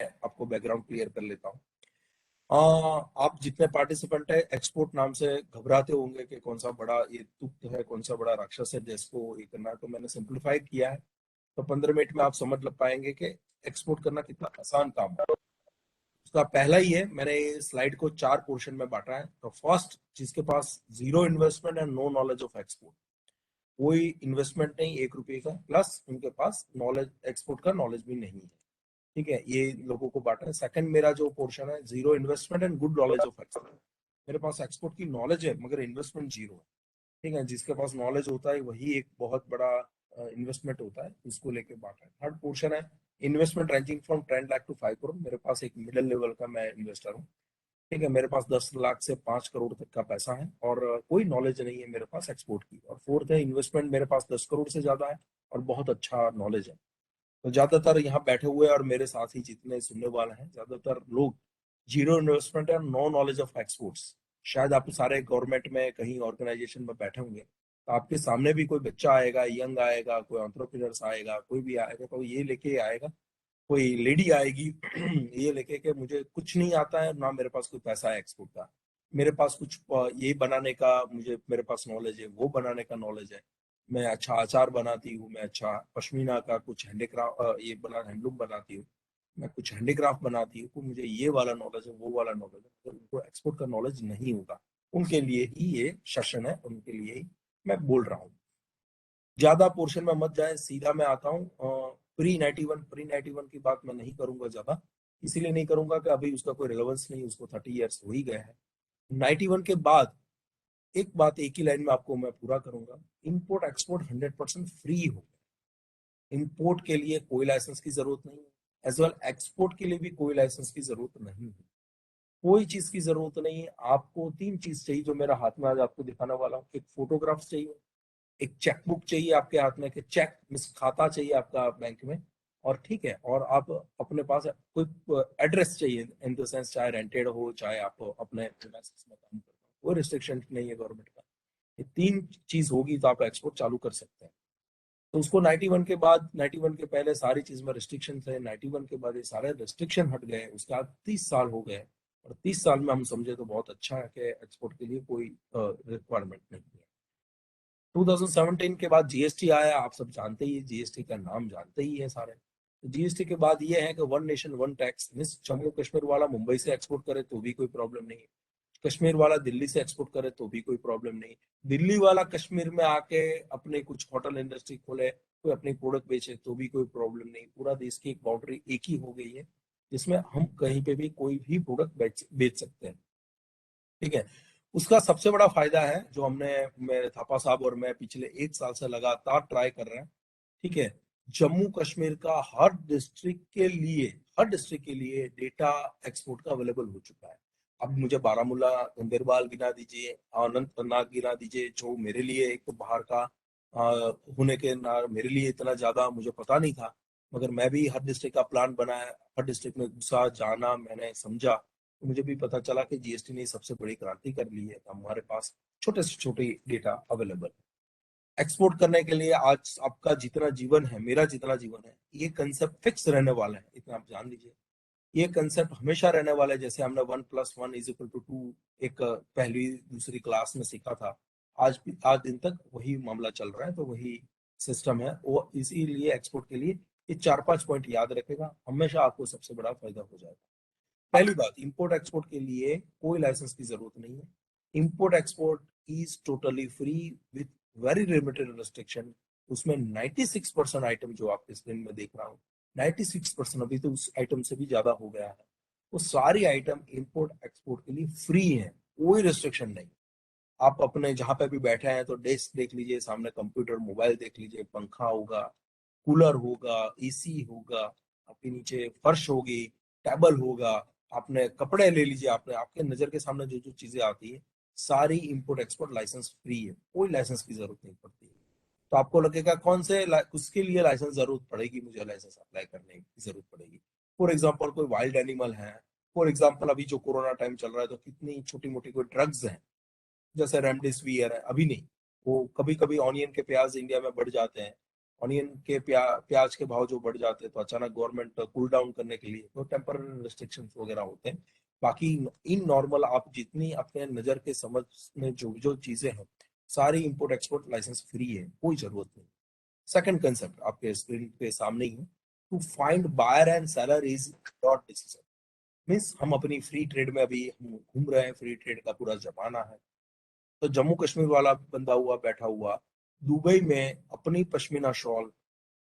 आपको background clear कर लेता हूँ। आप जितने पार्टिसिपेंट है एक्सपोर्ट नाम से घबराते होंगे कि कौन सा बड़ा ये तुक्त है, कौन सा बड़ा राक्षस है जिसको ये करना है, तो मैंने सिंप्लीफाई किया है। तो 15 मिनट में आप समझ लग पाएंगे कि एक्सपोर्ट करना कितना आसान काम है। उसका पहला ही है, मैंने इस स्लाइड को 4 पोर्शन में बांटा है। तो फर्स्ट, जिसके पास zero investment and no knowledge of export, कोई इन्वेस्टमेंट नहीं 1 रुपए का, प्लस उनके पास नॉलेज एक्सपोर्ट का नॉलेज भी नहीं है। ठीक है, ये लोगों को बांटा है। सेकंड मेरा जो पोर्शन है, zero investment and good knowledge of export, मेरे पास एक्सपोर्ट की नॉलेज है मगर इन्वेस्टमेंट जीरो है। ठीक है, जिसके पास नॉलेज होता है वही एक बहुत बड़ा इन्वेस्टमेंट होता है, उसको लेके बांटा है। थर्ड पोर्शन है investment ranging from 10 lakh to 5 crore, मेरे पास एक मिडिल लेवल का मैं इन्वेस्टर हूँ। ठीक है, मेरे पास 10 लाख से 5 करोड़ तक का पैसा है और कोई नॉलेज नहीं है मेरे पास एक्सपोर्ट की। और फोर्थ है इन्वेस्टमेंट मेरे पास 10 करोड़ से ज्यादा है और बहुत अच्छा नॉलेज है। तो ज्यादातर यहाँ बैठे हुए और मेरे साथ ही जितने सुनने वाले हैं, ज्यादातर लोग जीरो इन्वेस्टमेंट और नो नॉलेज ऑफ एक्सपोर्ट्स। शायद आप सारे गवर्नमेंट में कहीं ऑर्गेनाइजेशन में बैठे होंगे, तो आपके सामने भी कोई बच्चा आएगा, यंग आएगा, कोई एंटरप्रेन्योर्स आएगा, कोई भी आएगा, तो ये लेके आएगा, कोई लेडी आएगी ये लेके कि मुझे कुछ नहीं आता है ना, मेरे पास कोई पैसा है एक्सपोर्ट का, मेरे पास कुछ ये बनाने का मुझे मेरे पास नॉलेज है, वो बनाने का नॉलेज है, मैं अच्छा अचार बनाती हूँ, मैं अच्छा पश्मीना का कुछ हैंडीक्राफ्ट ये बना हैंडलूम बनाती हूँ, मैं कुछ हैंडीक्राफ्ट बनाती हूँ, तो मुझे ये वाला नॉलेज है, वो वाला नॉलेज है, तो उनको एक्सपोर्ट का नॉलेज नहीं होगा। उनके लिए ही ये सेशन है, उनके लिए ही मैं बोल रहा हूँ। ज्यादा पोर्शन में मत जाए, सीधा मैं आता हूँ। प्री 91 की बात मैं नहीं करूंगा ज्यादा, इसीलिए नहीं करूंगा कि अभी उसका कोई रिलेवेंस नहीं, उसको 30 ईयर्स हो ही गए हैं। 91 के बाद एक बात एक ही लाइन में आपको मैं पूरा करूंगा, इंपोर्ट एक्सपोर्ट 100% फ्री हो गया। इंपोर्ट के लिए कोई लाइसेंस की जरूरत नहीं है, एज वेल एक्सपोर्ट के लिए भी कोई लाइसेंस की जरूरत नहीं है, कोई चीज की जरूरत नहीं है। आपको 3 चीज चाहिए जो मेरा हाथ में आज आपको दिखाने वाला हूँ। एक फोटोग्राफ चाहिए, एक चेकबुक चाहिए आपके हाथ में, कि चेक मिस खाता चाहिए आपका बैंक में, और ठीक है, और आप अपने पास कोई एड्रेस चाहिए, इन द सेंस चाहे रेंटेड हो चाहे आप अपने प्रीमाइसेस में काम करते हो, कोई रिस्ट्रिक्शन नहीं है गवर्नमेंट का। ये 3 चीज होगी तो आप एक्सपोर्ट चालू कर सकते हैं। तो उसको 91 के बाद, 91 के पहले सारी चीज में रिस्ट्रिक्शन थे, 91 के बाद ये सारे रिस्ट्रिक्शन हट गए, उसके बाद 30 साल हो गए। और 30 साल में हम समझे तो बहुत अच्छा है कि एक्सपोर्ट के लिए कोई रिक्वायरमेंट नहीं है। 2017 के बाद जीएसटी आया, आप सब जानते ही, जीएसटी का नाम जानते ही है सारे। तो जीएसटी के बाद ये है कि one nation one tax, means Jammu Kashmir वाला मुंबई से एक्सपोर्ट करे तो भी कोई प्रॉब्लम नहीं है, कश्मीर वाला दिल्ली से एक्सपोर्ट करे तो भी कोई प्रॉब्लम नहीं, दिल्ली वाला कश्मीर में आके अपने कुछ होटल इंडस्ट्री खोले, कोई अपनी प्रोडक्ट बेचे तो भी कोई प्रॉब्लम नहीं। पूरा देश की एक बाउंड्री एक ही हो गई है, जिसमें हम कहीं पे भी कोई भी प्रोडक्ट बेच सकते हैं। ठीक है, उसका सबसे बड़ा फायदा है जो हमने, मेरे थापा साहब और मैं पिछले 1 साल से लगातार ट्राई कर रहे हैं। ठीक है, जम्मू कश्मीर का हर डिस्ट्रिक्ट के लिए डेटा एक्सपोर्ट का अवेलेबल हो चुका है। अब मुझे बारामूला, गंदेरबाल गिना दीजिए, अनंतनाग गिना दीजिए, जो मेरे लिए एक बाहर का होने के ना, मेरे लिए इतना ज्यादा मुझे पता नहीं था, मगर मैं भी हर डिस्ट्रिक्ट का प्लान बनाया, हर डिस्ट्रिक्ट में घुसा, जाना, मैंने समझा, तो मुझे भी पता चला कि जीएसटी ने सबसे बड़ी क्रांति कर ली है। हमारे पास छोटे से छोटे डेटा अवेलेबल। एक्सपोर्ट करने के लिए आज आपका जितना जीवन है, मेरा जितना जीवन है, ये कंसेप्ट फिक्स रहने वाला है, इतना आप जान लीजिए। ये कंसेप्ट हमेशा रहने वाला है, जैसे हमने 1+1=2 एक पहली दूसरी क्लास में सीखा था, आज दिन तक वही मामला चल रहा है, तो वही सिस्टम है वो। इसीलिए एक्सपोर्ट के लिए ये 4-5 पॉइंट याद रखेगा, हमेशा आपको सबसे बड़ा फायदा हो जाएगा। पहली बात, इंपोर्ट एक्सपोर्ट के लिए कोई लाइसेंस की जरूरत नहीं है। Import export is totally free with very limited restriction. उसमें 96% आइटम जो आपके स्क्रीन में देख रहा हूँ, 96%, अभी तो उस आइटम से भी ज्यादा हो गया है, वो सारी आइटम इंपोर्ट एक्सपोर्ट के लिए फ्री है, कोई रिस्ट्रिक्शन नहीं। आप अपने जहां पे भी बैठे हैं तो डेस्क देख लीजिए, सामने कंप्यूटर, मोबाइल देख लीजिए, पंखा होगा, कूलर होगा, एसी होगा, आपके नीचे फर्श होगी, टेबल होगा, आपने कपड़े ले लीजिए, आपने आपके नजर के सामने जो जो चीजें आती है, सारी इंपोर्ट एक्सपोर्ट लाइसेंस फ्री है, कोई लाइसेंस की जरूरत नहीं पड़ती है। तो आपको लगेगा कौन से उसके लिए लाइसेंस जरूरत पड़ेगी, मुझे लाइसेंस अप्लाई करने की जरूरत पड़ेगी। फॉर एग्जाम्पल कोई वाइल्ड एनिमल है, फॉर एग्जाम्पल अभी जो कोरोना टाइम चल रहा है, तो कितनी छोटी मोटी कोई ड्रग्स हैं, जैसे रेमडेसिवियर है, अभी नहीं, वो कभी कभी ऑनियन के प्याज इंडिया में बढ़ जाते हैं, ऑनियन के प्याज के भाव जो बढ़ जाते हैं तो अचानक गवर्नमेंट कूल डाउन करने के लिए तो टेम्पररी रिस्ट्रिक्शंस वगैरह होते हैं। बाकी इन नॉर्मल आप जितनी अपने नजर के समझ में जो जो चीजें हैं सारी इंपोर्ट एक्सपोर्ट लाइसेंस फ्री है, कोई जरूरत नहीं। सेकंड कंसेप्ट आपके स्क्रीन के सामने ही है, to find buyer and seller is your decision. Means हम अपनी फ्री ट्रेड में अभी हम घूम रहे हैं, फ्री ट्रेड का पूरा जमाना है। तो जम्मू कश्मीर वाला बंदा हुआ बैठा हुआ दुबई में अपनी पश्मीना शॉल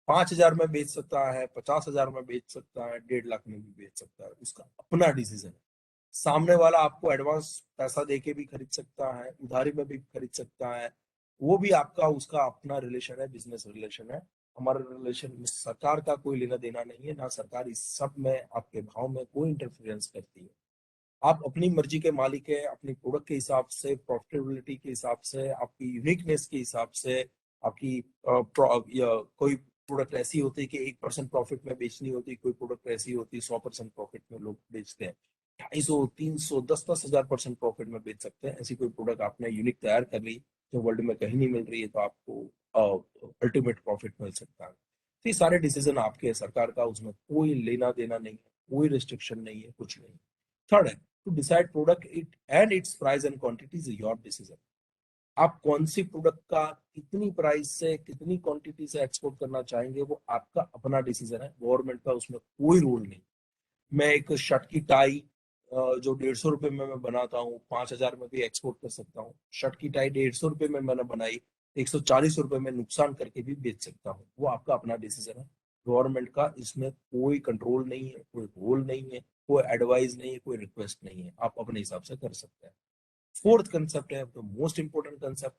5,000 में बेच सकता है, 50,000 में बेच सकता है, 1.5 लाख में भी बेच सकता है, उसका अपना डिसीजन है। सामने वाला आपको एडवांस पैसा देके भी खरीद सकता है, उधारी में भी खरीद सकता है, वो भी आपका उसका अपना रिलेशन है, बिजनेस रिलेशन है। हमारा रिलेशन में सरकार का कोई लेना देना नहीं है, ना सरकार इस सब में आपके भाव में कोई इंटरफेरेंस करती है। आप अपनी मर्जी के मालिक है, अपनी प्रोडक्ट के हिसाब से, प्रॉफिटेबिलिटी के हिसाब से, आपकी यूनिकनेस के हिसाब से, आपकी कोई प्रोडक्ट ऐसी होती है कि 1% प्रॉफिट में बेचनी होती है, कोई प्रोडक्ट ऐसी होती है 100% प्रॉफिट में लोग बेचते हैं, 250, 300, 10-10 हजार% प्रॉफिट में बेच सकते हैं। ऐसी कोई प्रोडक्ट आपने यूनिक तैयार कर ली जो वर्ल्ड में कहीं नहीं मिल रही है तो आपको अल्टीमेट प्रॉफिट मिल सकता है। तो ये सारे डिसीजन आपके हैं, सरकार का उसमें कोई लेना देना नहीं है, कोई रिस्ट्रिक्शन नहीं है, कुछ नहीं। थर्ड है, to decide product it and its price and quantity is your decision. आप कौन सी प्रोडक्ट का कितनी प्राइस से कितनी क्वांटिटी से एक्सपोर्ट करना चाहेंगे वो आपका अपना डिसीजन है, गवर्नमेंट का उसमें कोई रूल नहीं। मैं एक शर्ट की टाई जो 150 रुपए में मैं बनाता हूँ 5,000 में भी एक्सपोर्ट कर सकता हूँ। शर्ट की टाई 150 रुपए में मैंने बनाई, 140 रुपए में नुकसान करके भी बेच सकता हूँ, वो आपका अपना डिसीजन है। गवर्नमेंट का इसमें कोई कंट्रोल नहीं है, कोई रोल नहीं है, कोई एडवाइस नहीं है, कोई रिक्वेस्ट नहीं है, आप अपने हिसाब से कर सकते हैं। फोर्थ कंसेप्ट है द मोस्ट इंपॉर्टेंट कंसेप्ट,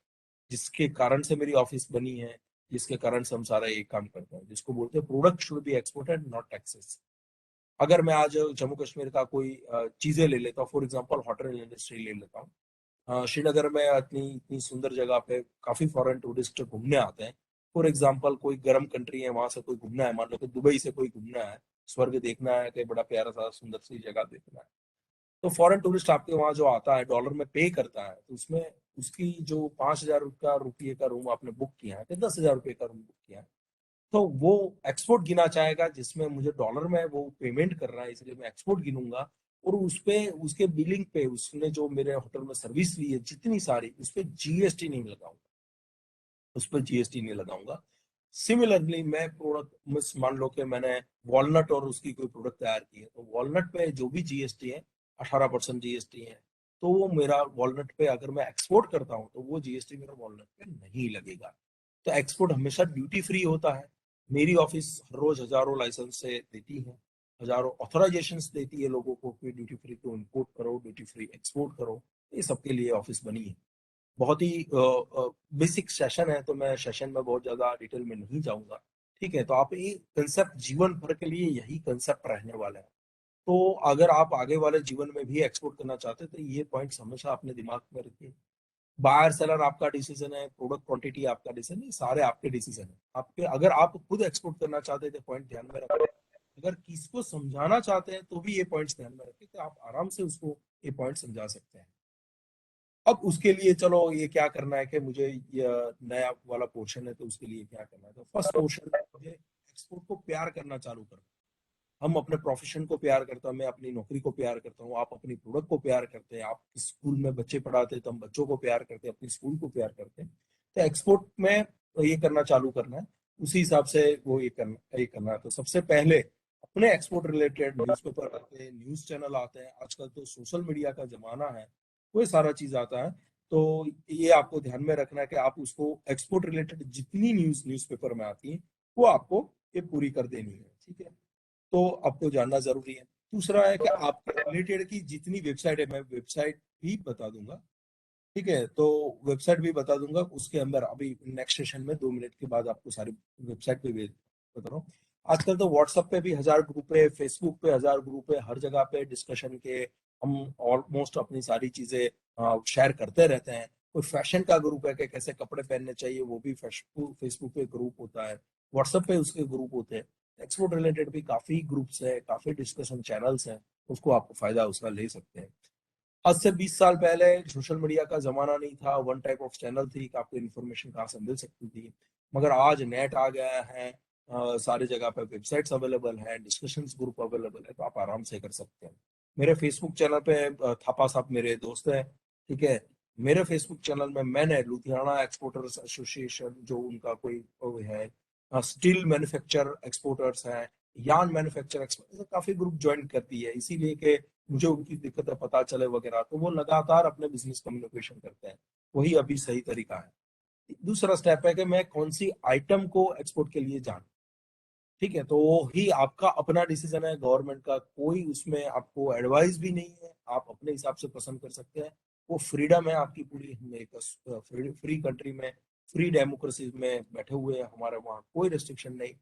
जिसके कारण से मेरी ऑफिस बनी है, जिसके कारण से हम सारा एक काम करते हैं, जिसको बोलते हैं product should be exported not taxes. अगर मैं आज जम्मू कश्मीर का कोई चीजें ले लेता हूँ, फॉर एग्जांपल होटल इंडस्ट्री ले लेता हूँ, श्रीनगर में इतनी इतनी सुंदर जगह पे काफी फॉरेन टूरिस्ट घूमने आते हैं। फॉर एग्जांपल कोई गर्म कंट्री है वहां से कोई घूमना है, मान लो कि दुबई से कोई घूमना है, स्वर्ग देखना है कि बड़ा प्यारा सा सुंदर सी जगह देखना है, तो फॉरेन टूरिस्ट आपके वहां जो आता है डॉलर में पे करता है, तो उसमें उसकी जो 5,000 का रुपये का रूम आपने बुक किया है, कि 10,000 रुपये का रूम बुक किया है, तो वो एक्सपोर्ट गिना चाहेगा, जिसमें मुझे डॉलर में वो पेमेंट कर रहा है, इसलिए मैं एक्सपोर्ट गिनूंगा। और उस पे उसके बिलिंग पे उसने जो मेरे होटल में सर्विस ली है जितनी सारी, उस पे जीएसटी नहीं लगाऊंगा, उस पर जीएसटी नहीं लगाऊंगा। सिमिलरली मैं प्रोडक्ट मिस मान लो कि मैंने वॉलनट और उसकी कोई प्रोडक्ट तैयार की है, तो वॉलनट पे जो भी जीएसटी है 18% जीएसटी है, तो वो मेरा वॉलनट पे अगर मैं एक्सपोर्ट करता हूँ तो वो जीएसटी मेरा वॉलनट पे नहीं लगेगा। तो एक्सपोर्ट हमेशा ड्यूटी फ्री होता है। मेरी ऑफिस हर रोज हजारों लाइसेंस से देती है, हजारों ऑथराइजेशन देती है लोगों को कि ड्यूटी फ्री को इम्पोर्ट करो, ड्यूटी फ्री एक्सपोर्ट करो। ये सबके लिए ऑफिस बनी है। बहुत ही बेसिक सेशन है तो मैं सेशन में बहुत ज्यादा डिटेल में नहीं जाऊंगा। ठीक है, तो आप ये कंसेप्ट जीवन भर के लिए यही कंसेप्ट रहने वाला है। तो अगर आप आगे वाले जीवन में भी एक्सपोर्ट करना चाहते हैं तो ये पॉइंट्स हमेशा अपने दिमाग में रखिए। बायर सेलर आपका डिसीजन है, प्रोडक्ट क्वांटिटी आपका डिसीजन है, सारे आपके डिसीजन है आपके। अगर आप खुद एक्सपोर्ट करना चाहते हैं तो पॉइंट ध्यान में रखें, अगर किसको समझाना चाहते हैं तो भी ये पॉइंट्स ध्यान में रखें, तो आप आराम से उसको ये पॉइंट समझा सकते हैं। अब उसके लिए चलो ये क्या करना है कि मुझे ये नया वाला पोर्शन है तो उसके लिए क्या करना है, तो फर्स्ट पोर्शन मुझे एक्सपोर्ट को प्यार करना चालू करना। हम अपने प्रोफेशन को प्यार करता हूँ, मैं अपनी नौकरी को प्यार करता हूँ, आप अपनी प्रोडक्ट को प्यार करते हैं, आप स्कूल में बच्चे पढ़ाते हैं तो हम बच्चों को प्यार करते हैं, अपनी स्कूल को प्यार करते हैं। तो एक्सपोर्ट में ये करना चालू करना है, उसी हिसाब से वो ये करना है। तो सबसे पहले अपने एक्सपोर्ट रिलेटेड न्यूज़पेपर आते हैं, न्यूज चैनल आते हैं, आजकल तो सोशल मीडिया का जमाना है, वो सारा चीज आता है। तो ये आपको ध्यान में रखना है कि आप उसको एक्सपोर्ट रिलेटेड जितनी न्यूज़पेपर में आती है वो आपको ये पूरी कर देनी है। ठीक है, तो आपको जानना जरूरी है। दूसरा है कि आपके रिलेटेड की जितनी वेबसाइट है, मैं वेबसाइट भी बता दूंगा। ठीक है, तो वेबसाइट भी बता दूंगा, उसके अंदर अभी नेक्स्ट सेशन में 2 मिनट के बाद आपको सारी वेबसाइट पे भी बता रहा हूँ। आजकल तो व्हाट्सएप पे भी 1,000 ग्रुप है, फेसबुक पे 1,000 ग्रुप है, हर जगह पे डिस्कशन के हम ऑलमोस्ट अपनी सारी चीजें शेयर करते रहते हैं। कोई फैशन का ग्रुप है कि कैसे कपड़े पहनने चाहिए, वो भी फेसबुक पे ग्रुप होता है, व्हाट्सएप पे उसके ग्रुप होते हैं। एक्सपोर्ट रिलेटेड भी काफी ग्रुप्स है, काफी डिस्कशन चैनल्स हैं, उसको आपको फायदा उसका ले सकते हैं। आज से 20 साल पहले सोशल मीडिया का जमाना नहीं था, वन टाइप ऑफ चैनल थी कि आपको इन्फॉर्मेशन कहाँ से मिल सकती थी। मगर आज नेट आ गया है, सारी जगह पे वेबसाइट्स अवेलेबल है, डिस्कशंस ग्रुप अवेलेबल है, तो आप आराम से कर सकते हैं। मेरे फेसबुक चैनल पे थापा साहब मेरे दोस्त हैं, ठीक है। मेरे फेसबुक चैनल में मैंने लुधियाना एक्सपोर्टर्स एसोसिएशन, जो उनका कोई वो है, स्टील मैन्युफैक्चर एक्सपोर्टर्स हैं, यार्न मैन्युफैक्चर एक्सपोर्टर्स, काफी ग्रुप ज्वाइन करती है, इसीलिए कि मुझे उनकी दिक्कतें पता चले वगैरह, तो वो लगातार अपने बिजनेस कम्युनिकेशन करते हैं। वही अभी सही तरीका है। दूसरा स्टेप है कि मैं कौन सी आइटम को एक्सपोर्ट के लिए जानूं, ठीक है। तो वो ही आपका अपना डिसीजन है, गवर्नमेंट का कोई उसमें आपको एडवाइस भी नहीं है, आप अपने हिसाब से पसंद कर सकते हैं। वो फ्रीडम है आपकी पूरी। हम एक फ्री कंट्री में, फ्री डेमोक्रेसी में बैठे हुए हैं, हमारे वहाँ कोई रेस्ट्रिक्शन नहीं,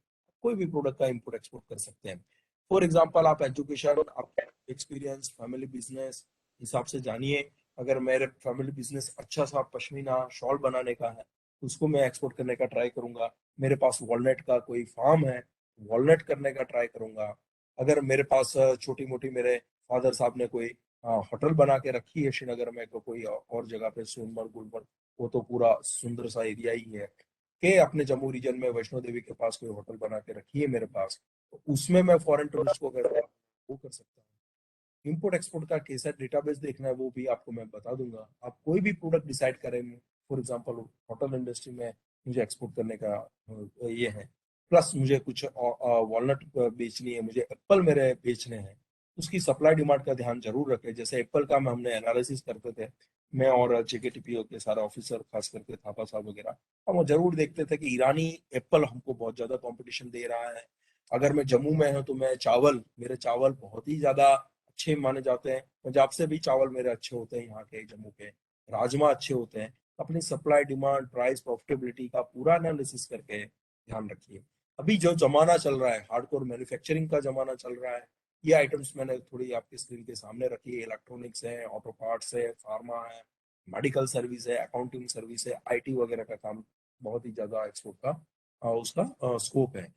कोई भी प्रोडक्ट का इम्पोर्ट एक्सपोर्ट कर सकते हैं। फॉर एग्जाम्पल, आप एजुकेशन, आप एक्सपीरियंस, फैमिली बिजनेस हिसाब से जानिए। अगर मेरे फैमिली बिजनेस अच्छा सा पश्मीना शॉल बनाने का है, तो उसको मैं एक्सपोर्ट करने का ट्राई करूंगा। मेरे पास वॉलनट का कोई फार्म है, वॉलनट करने का ट्राई करूंगा। अगर मेरे पास छोटी मोटी, मेरे फादर साहब ने कोई होटल बना के रखी है श्रीनगर में, तो कोई और जगह पे सोनमर्ग गुलमर्ग, वो तो पूरा सुंदर सा एरिया ही है, कि अपने जम्मू रीजन में वैष्णो देवी के पास कोई होटल बना के रखी है मेरे पास, तो उसमें मैं फॉरेन टूरिस्ट को अगर वो कर सकता हूँ। इम्पोर्ट एक्सपोर्ट का कैसा डेटाबेस देखना है वो भी आपको मैं बता दूंगा। आप कोई भी प्रोडक्ट डिसाइड करें, फॉर एग्जांपल होटल इंडस्ट्री में मुझे एक्सपोर्ट करने का ये है, प्लस मुझे कुछ वॉलनट बेचनी है, मुझे एप्पल मेरे बेचने हैं, उसकी सप्लाई डिमांड का ध्यान जरूर रखें। जैसे एप्पल का में हमने एनालिसिस करते थे, मैं और जेकेटीपीओ के सारे ऑफिसर, खास करके थापा साहब वगैरह, हम वो जरूर देखते थे कि ईरानी एप्पल हमको बहुत ज्यादा कंपटीशन दे रहा है। अगर मैं जम्मू में हूँ तो मैं चावल, मेरे चावल बहुत ही ज्यादा अच्छे माने जाते हैं। पंजाब से भी चावल मेरे अच्छे होते हैं, यहाँ के जम्मू के राजमा अच्छे होते हैं। अपनी सप्लाई डिमांड प्राइस प्रॉफिटेबिलिटी का पूरा एनालिसिस करके ध्यान रखिए। अभी जो जमाना चल रहा है, हार्डकोर मैन्युफैक्चरिंग का जमाना चल रहा है। ये आइटम्स मैंने थोड़ी आपकी स्क्रीन के सामने रखी है। इलेक्ट्रॉनिक्स है, ऑटो पार्ट्स है, फार्मा है, मेडिकल सर्विस है, अकाउंटिंग सर्विस है, आईटी वगैरह का काम बहुत ही ज्यादा एक्सपोर्ट का उसका स्कोप है।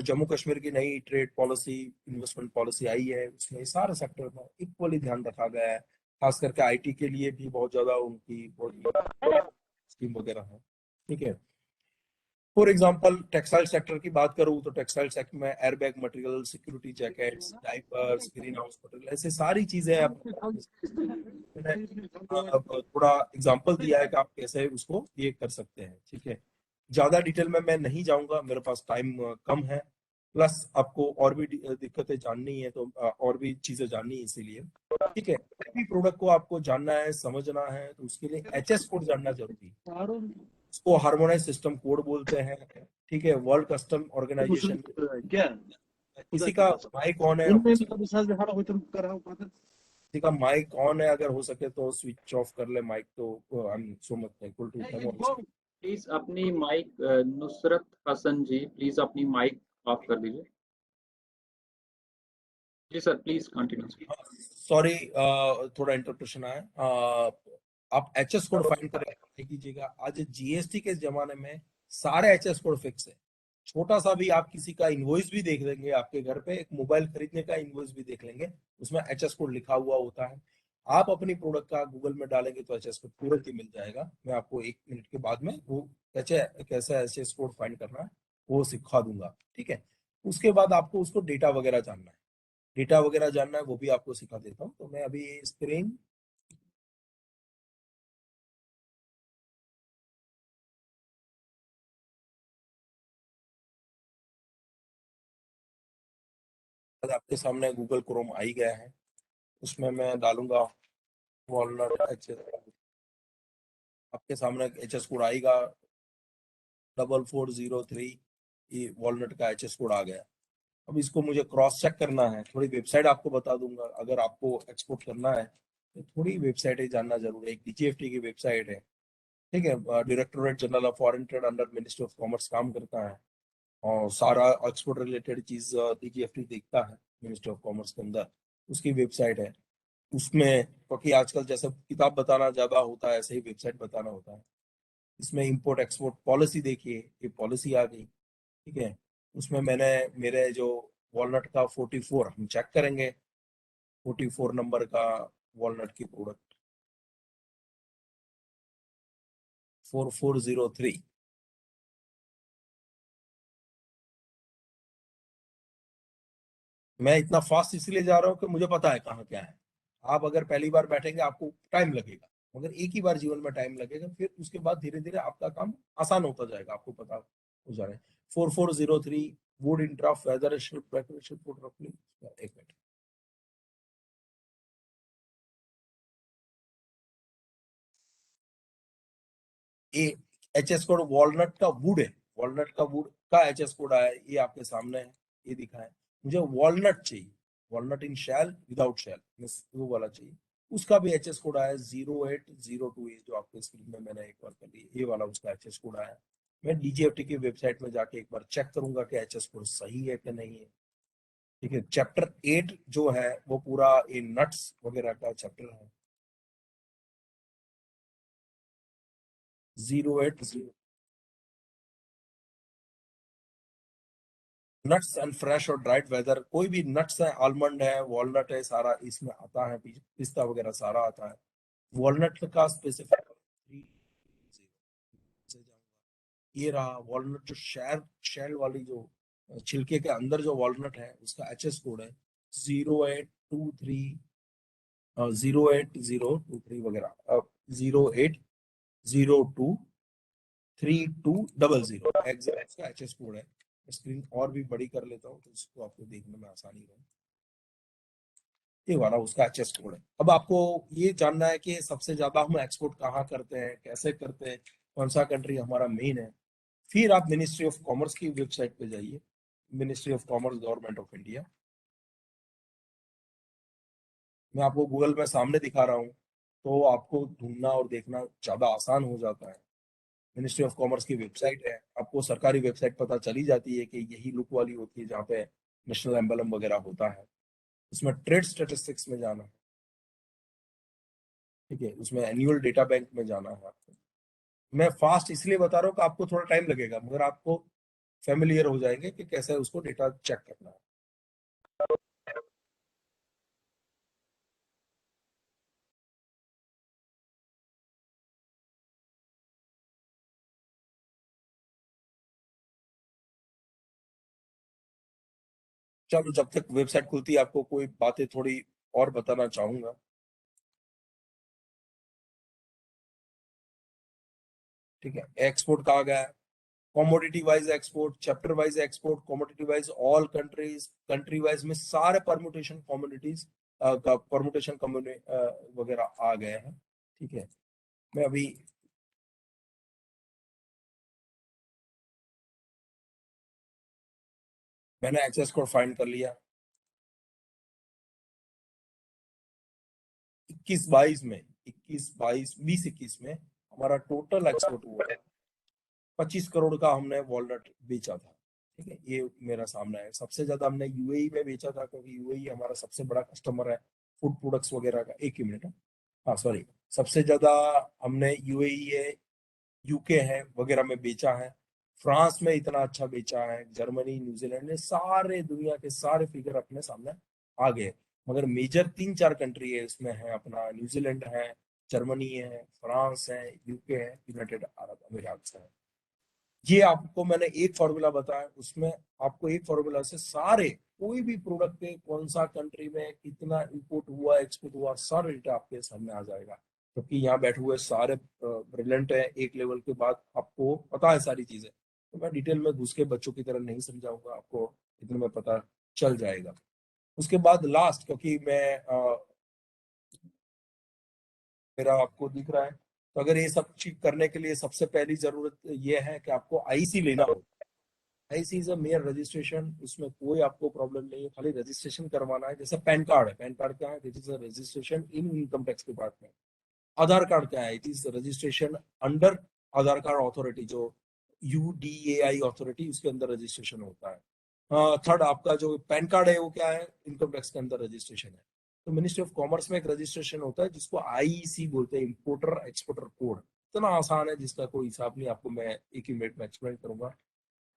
जम्मू कश्मीर की नई ट्रेड पॉलिसी, इन्वेस्टमेंट पॉलिसी आई है, उसमें सारे सेक्टर में इक्वली ध्यान रखा गया है। खास करके आईटी के लिए भी बहुत ज्यादा उनकी स्कीम वगैरह है, ठीक है। फॉर एग्जांपल, टेक्सटाइल सेक्टर की बात करूं तो टेक्सटाइल सेक्टर में airbag material, security jackets, diapers, green house material, ऐसे सारी चीजें मैंने थोड़ा एग्जांपल दिया है कि आप कैसे उसको ये कर सकते हैं, ठीक है। ज्यादा डिटेल में मैं नहीं जाऊंगा, मेरे पास टाइम कम है। प्लस आपको और भी दिक्कतें जाननी है, तो और भी चीजें जाननी है, इसीलिए, ठीक है। कोई भी प्रोडक्ट को आपको जानना है, समझना है, तो उसके लिए एचएस कोड जानना जरूरी है। उसको हार्मोनाइज सिस्टम कोड बोलते हैं, ठीक है। वर्ल्ड कस्टम ऑर्गेनाइजेशन, किसी का माइक ऑन है, किसी का माइक ऑन है, अगर हो सके तो स्विच ऑफ कर ले माइक, तो I am so much thankful to him. Please अपनी माइक, नुसरत हसन जी प्लीज अपनी माइक ऑफ कर दीजिए। जी सर, प्लीज कंटिन्यू। सॉरी, थोड़ा इंटरप्रेशन आया। आप एचएस कोड फाइंड करें कीजिएगा। आज जीएसटी के जमाने में सारे एचएस कोड फिक्स है। छोटा सा भी आप किसी का इनवॉइस भी देख लेंगे, आपके घर पे एक मोबाइल खरीदने का इनवॉइस भी देख लेंगे, उसमें एचएस कोड लिखा हुआ होता है। आप अपनी प्रोडक्ट का गूगल में डालेंगे तो एचएस कोड तुरंत ही मिल जाएगा। मैं आपको 1 मिनट के बाद में वो कैसे कैसे एचएस कोड फाइंड करना है वो सिखा दूंगा, ठीक है। उसके बाद आपको उसको डेटा वगैरह जानना है, डेटा वगैरह जानना है, वो भी आपको सिखा देता हूँ। तो मैं अभी स्क्रीन, आपके सामने गूगल क्रोम आ ही गया है, उसमें मैं डालूंगा वॉलनट एचएस, आपके सामने एचएस कोड आएगा 4403। ये वॉलनट का एचएस कोड आ गया। अब इसको मुझे क्रॉस चेक करना है, थोड़ी वेबसाइट आपको बता दूंगा। अगर आपको एक्सपोर्ट करना है तो थोड़ी वेबसाइटें जानना जरूरी है। एक डीजीएफटी की वेबसाइट है, ठीक है। Directorate general of foreign trade under ministry of commerce काम करता है, और सारा एक्सपोर्ट रिलेटेड चीज डीजीएफटी देखता है मिनिस्ट्री ऑफ कॉमर्स के अंदर। उसकी वेबसाइट है, उसमें क्योंकि आजकल जैसे किताब बताना ज्यादा होता है, ऐसे ही वेबसाइट बताना होता है। इसमें इंपोर्ट एक्सपोर्ट पॉलिसी देखिए, ये पॉलिसी आ गई, ठीक है। उसमें मैंने मेरे जो वॉलनट का 44 हम चेक करेंगे, 44 नंबर का वॉलनट की प्रोडक्ट 4403। मैं इतना फास्ट इसलिए जा रहा हूँ कि मुझे पता है कहाँ क्या है। आप अगर पहली बार बैठेंगे आपको टाइम लगेगा, मगर एक ही बार जीवन में टाइम लगेगा, फिर उसके बाद धीरे धीरे आपका काम आसान होता जाएगा, आपको पता हो जाएगा। 4403 wood in draft weather preparation for रफली। एक मिनट। ये एचएस कोड वॉलनट का वुड है, वॉलनट का वुड का एचएस कोड आया है, ये आपके सामने है, ये दिखा है। मुझे वॉलनट चाहिए, वॉलनट इन शैल विदाउट शैल, वो वाला चाहिए। उसका भी एचएस कोड आया 0802, ये जो आपके स्क्रीन में मैंने एक बार कर ली, ये वाला उसका एचएस कोड आया। मैं डीजीएफटी की वेबसाइट में जाके एक बार चेक करूंगा कि एचएस कोड सही है कि नहीं है। ठीक है, चैप्टर 8 जो है वो पूरा ये नट्स वगैरह का चैप्टर है। 080 नट्स एंड फ्रेश और ड्राइड वेदर, कोई भी नट्स है, आलमंड है, वॉलनट है, सारा इसमें आता है, पिस्ता वगैरह सारा आता है। वॉलनट का स्पेसिफिक ये रहा। वॉलनट जो शेल वाली जो छिलके के अंदर जो वॉलनट है उसका एचएस कोड है 0823, 08023 वगैरह, 08023200 एग्जैक्ट इसका एचएस कोड है। स्क्रीन और भी बड़ी कर लेता हूँ तो इसको आपको देखने में आसानी रहे। ये वाला उसका एचएस कोड है। अब आपको ये जानना है कि सबसे ज्यादा हम एक्सपोर्ट कहाँ करते हैं, कैसे करते हैं, कौन सा कंट्री हमारा मेन है। फिर आप मिनिस्ट्री ऑफ कॉमर्स की वेबसाइट पे जाइए, ministry of commerce government of India. मैं आपको गूगल में सामने दिखा रहा हूँ तो आपको ढूंढना और देखना ज्यादा आसान हो जाता है। मिनिस्ट्री ऑफ कॉमर्स की वेबसाइट है, आपको सरकारी वेबसाइट पता चली जाती है कि यही लुक वाली होती है जहाँ पे नेशनल एम्बलम वगैरह होता है। उसमें ट्रेड स्टेटिस्टिक्स में जाना है, ठीक है, उसमें एनुअल डेटा बैंक में जाना है आपको। मैं फास्ट इसलिए बता रहा हूँ कि आपको थोड़ा टाइम लगेगा, मगर आपको फेमिलियर हो जाएंगे कि कैसे उसको डेटा चेक करना है। चलो, जब तक वेबसाइट खुलती है आपको कोई बातें थोड़ी और बताना चाहूंगा। ठीक है, एक्सपोर्ट कहा गया है, commodity wise export, chapter wise export, commodity wise all countries, country wise में सारे परमुटेशन कम्युनिटीज का परमुटेशन वगैरह आ गए हैं। ठीक है, मैं अभी मैंने एक्सेस कोड फाइंड कर लिया। 21-22 में, 21 22 20 21 में हमारा टोटल एक्सपोर्ट हुआ है 25 करोड़ का, हमने वॉलनट बेचा था। ठीक है, ये मेरा सामना है। सबसे ज्यादा हमने यूएई में बेचा था क्योंकि यूएई हमारा सबसे बड़ा कस्टमर है फूड प्रोडक्ट्स वगैरह का। एक ही मिनट, हाँ सॉरी, सबसे ज्यादा हमने यूएई है, यूके है वगैरह में बेचा है। फ्रांस में इतना अच्छा बेचा है, जर्मनी, न्यूजीलैंड ने, सारे दुनिया के सारे फिगर अपने सामने आ गए। मगर मेजर 3-4 कंट्री है इसमें, है अपना न्यूजीलैंड है, जर्मनी है, फ्रांस है, यूके है, यूनाइटेड अरब अमीरात है। ये आपको मैंने एक फॉर्मूला बताया, उसमें आपको एक फॉर्मूला से सारे कोई भी प्रोडक्ट पे कौन सा कंट्री में कितना इंपोर्ट हुआ एक्सपोर्ट हुआ सारा डेटा आपके सामने आ जाएगा। क्योंकि यहाँ बैठे हुए सारे ब्रिलियंट है, एक लेवल के बाद आपको पता है सारी चीजें, तो मैं डिटेल में घुस के बच्चों की तरह नहीं समझाऊंगा, आपको इतने में पता चल जाएगा। उसके बाद लास्ट, क्योंकि मैं मेरा आपको दिख रहा है, तो अगर ये सब चीज करने के लिए सबसे पहली जरूरत ये है कि आपको आईसी लेना हो। IC is a mayor registration, उसमें कोई आपको प्रॉब्लम नहीं है, खाली रजिस्ट्रेशन करवाना है। जैसे पैन कार्ड है, पैन कार्ड क्या है, this is a registration in income tax department. Aadhaar card क्या है, it is registration under Aadhaar card authority, जो यूडीएआई अथॉरिटी, उसके अंदर रजिस्ट्रेशन होता है। थर्ड, आपका जो पैन कार्ड है वो क्या है, इनकम टैक्स के अंदर रजिस्ट्रेशन है। तो मिनिस्ट्री ऑफ कॉमर्स में एक रजिस्ट्रेशन होता है जिसको आईईसी बोलते हैं, इंपोर्टर एक्सपोर्टर कोड। इतना आसान है जिसका कोई हिसाब नहीं, आपको मैं एक ही मिनट में एक्सप्लेन करूंगा।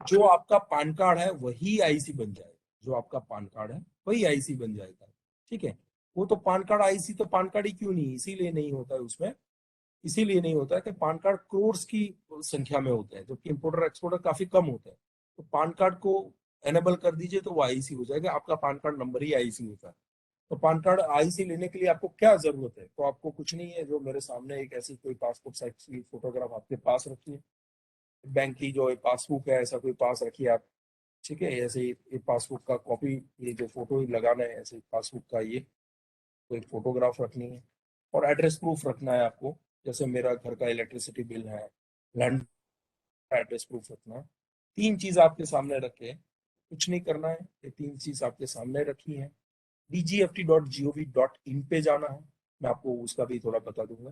जो आपका पान कार्ड है वही आईसी बन जाएगा, जो आपका पान कार्ड है वही आईसी बन जाएगा। ठीक है, वो तो पान कार्ड आईसी तो पान कार्ड ही क्यों नहीं, इसीलिए नहीं होता है उसमें, इसीलिए नहीं होता है कि पान कार्ड क्रोर्स की संख्या में होते हैं, जबकि इंपोर्टर एक्सपोर्टर काफी कम होते हैं। तो पान कार्ड को एनेबल कर दीजिए तो वो आईसी हो जाएगा, आपका पान कार्ड नंबर ही आईसी होता है। तो पान कार्ड आईसी लेने के लिए आपको क्या जरूरत है? तो आपको कुछ नहीं है, जो मेरे सामने एक ऐसी कोई पासपोर्ट साइज की फोटोग्राफ आपके पास रखिए, बैंक की जो पासबुक है ऐसा कोई पास रखिए आप, ठीक है, ऐसे ही ये पासबुक का कॉपी, ये जो फोटो लगाना है ऐसे पासबुक का ये तो एक फोटोग्राफ रखनी है, और एड्रेस प्रूफ रखना है आपको, जैसे मेरा घर का इलेक्ट्रिसिटी बिल है, लैंड का एड्रेस प्रूफ रखना है। तीन चीज आपके सामने रखे, कुछ नहीं करना है, ये तीन चीज आपके सामने रखी है। dgft.gov.in पे जाना है, मैं आपको उसका भी थोड़ा बता दूंगा।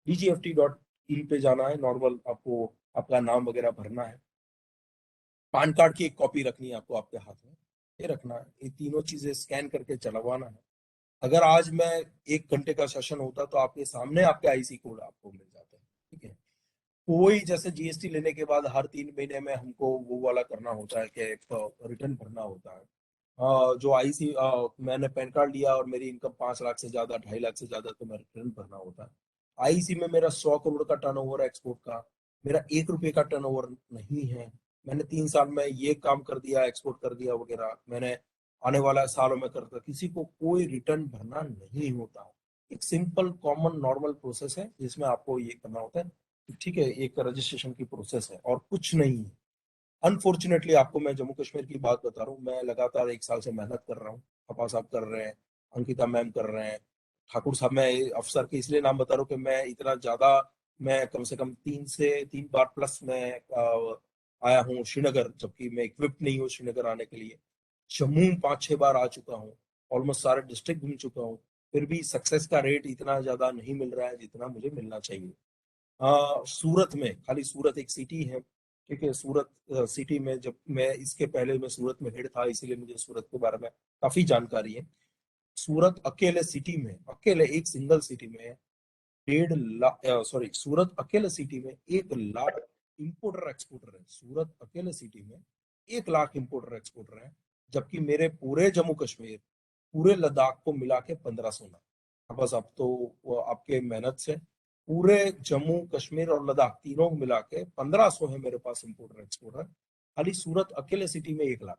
dgft.in पे जाना है, नॉर्मल आपको आपका नाम वगैरह भरना है, पान कार्ड की एक कॉपी रखनी है आपको आपके हाथ में, ये रखना है, ये तीनों चीजें स्कैन करके चलवाना है। अगर आज मैं 1 घंटे का सेशन होता तो आपके सामने आपके आईसी कोड आपको मिल जाते हैं, ठीक है। कोई जैसे जीएसटी लेने के बाद हर 3 महीने में हमको वो वाला करना होता है कि रिटर्न भरना होता है। जो आईसी मैंने पैन कार्ड लिया और मेरी इनकम 5 लाख से ज्यादा, 2.5 लाख से ज्यादा, तो मैं रिटर्न भरना होता है। आईसी में मेरा 100 करोड़ का टर्नओवर है एक्सपोर्ट का, मेरा 1 रुपए का टर्नओवर नहीं है। मैंने 3 साल में ये काम कर दिया, एक्सपोर्ट कर दिया वगैरह, मैंने आने वाला सालों में करता, किसी को कोई रिटर्न भरना नहीं होता। एक सिंपल कॉमन नॉर्मल प्रोसेस है जिसमें आपको ये करना होता है, ठीक है, एक रजिस्ट्रेशन की प्रोसेस है और कुछ नहीं है। अनफॉर्चुनेटली आपको मैं जम्मू कश्मीर की बात बता रहा हूँ, मैं लगातार 1 साल से मेहनत कर रहा हूँ, पापा साहब कर रहे हैं, अंकिता मैम कर रहे हैं, ठाकुर साहब, मैं अफसर के इसलिए नाम बता रहा हूँ कि मैं इतना ज्यादा, मैं कम से कम 3 बार प्लस मैं आया हूँ श्रीनगर, जबकि मैं इक्विप्ड नहीं हूँ श्रीनगर आने के लिए। जम्मू 5-6 बार आ चुका हूँ, ऑलमोस्ट सारे डिस्ट्रिक्ट घूम चुका हूँ, फिर भी सक्सेस का रेट इतना ज्यादा नहीं मिल रहा है जितना मुझे मिलना चाहिए। सूरत में, खाली सूरत एक सिटी है, ठीक है, सूरत सिटी में, जब मैं इसके पहले मैं सूरत में हेड था इसीलिए मुझे सूरत के बारे में काफी जानकारी है। सूरत अकेले सिटी में, अकेले एक सिंगल सिटी में 1.5 लाख, सॉरी, सूरत अकेले सिटी में 1 लाख इंपोर्टर एक्सपोर्टर है, सूरत अकेले सिटी में 1 लाख इंपोर्टर एक्सपोर्टर है, जबकि मेरे पूरे जम्मू कश्मीर, पूरे लद्दाख को मिला के 1500 ना, बस अब तो वो आपके मेहनत से पूरे जम्मू कश्मीर और लद्दाख तीनों को मिला के 1500 है मेरे पास इंपोर्टर एक्सपोर्टर, खाली सूरत अकेले सिटी में 1 लाख।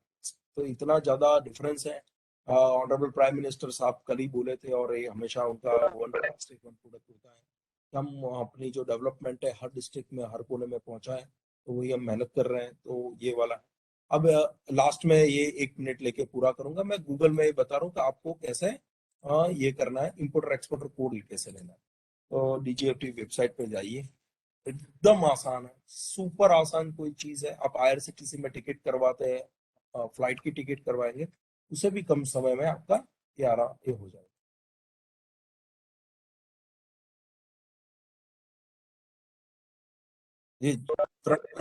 तो इतना ज्यादा डिफरेंस है। ऑनरेबल प्राइम मिनिस्टर साहब कल ही बोले थे, और ये हमेशा उनका वन स्टेट वन प्रोडक्ट होता है, हम अपनी जो डेवलपमेंट है हर डिस्ट्रिक्ट में हर कोने में पहुंचाएं, तो वही हम मेहनत कर रहे हैं, तो ये वाला। अब लास्ट में ये 1 मिनट लेके पूरा करूंगा, मैं गूगल में ये बता रहा हूँ कि आपको कैसे ये करना है, इंपोर्टर एक्सपोर्टर कोड कैसे लेना है। तो डीजीएफटी वेबसाइट पे जाइए, एकदम आसान है, सुपर आसान कोई चीज है। आप आईआरसीटीसी में टिकट करवाते हैं, फ्लाइट की टिकट करवाएंगे, उसे भी कम समय में आपका ये हो जाएगा। ये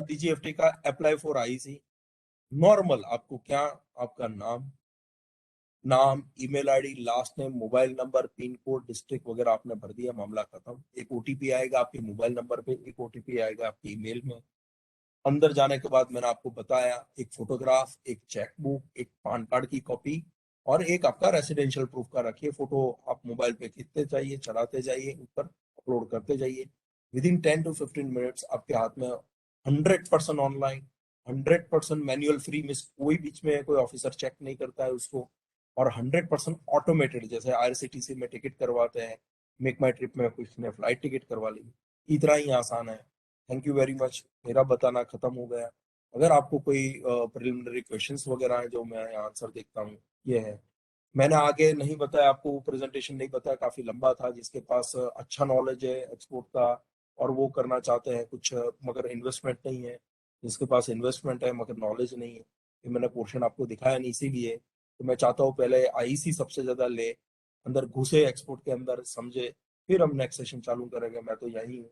डीजीएफटी का अप्लाई फॉर आईसी, नॉर्मल आपको क्या, आपका नाम, email ID, last name, mobile number, pin code, district वगैरह आपने भर दिया, मामला खत्म। एक ओटीपी आएगा आपके मोबाइल नंबर पे, एक ओटीपी आएगा आपकी ईमेल में। अंदर जाने के बाद मैंने आपको बताया, एक फोटोग्राफ, एक चेकबुक, एक पान कार्ड की कॉपी, और एक आपका रेसिडेंशियल प्रूफ का रखिए फोटो। आप मोबाइल पे खींचते जाइए, चलाते जाइए, ऊपर अपलोड करते जाइए, विद इन 10 to 15 मिनट्स आपके हाथ में 100% ऑनलाइन, 100% मैनुअल फ्री, मिस कोई बीच में कोई ऑफिसर चेक नहीं करता है उसको, और 100% ऑटोमेटेड, जैसे आईआरसीटीसी में टिकट करवाते हैं, मेक माई ट्रिप में कुछ ने फ्लाइट टिकट करवा ली, इतना ही आसान है। थैंक यू वेरी मच, मेरा बताना खत्म हो गया। अगर आपको कोई प्रिलिमिनरी क्वेश्चंस वगैरह हैं जो मैं आंसर देखता हूँ, ये है। मैंने आगे नहीं बताया आपको, वो प्रेजेंटेशन नहीं बताया, काफी लंबा था, जिसके पास अच्छा नॉलेज है एक्सपोर्ट का और वो करना चाहते हैं कुछ, मगर इन्वेस्टमेंट नहीं है, जिसके पास इन्वेस्टमेंट है मगर नॉलेज नहीं है, ये मैंने पोर्शन आपको दिखाया नहीं, इसीलिए तो मैं चाहता हूँ पहले आईसी सबसे ज्यादा ले, अंदर घुसे एक्सपोर्ट के अंदर, समझे, फिर हम नेक्स्ट सेशन चालू करेंगे। मैं तो यही हूँ,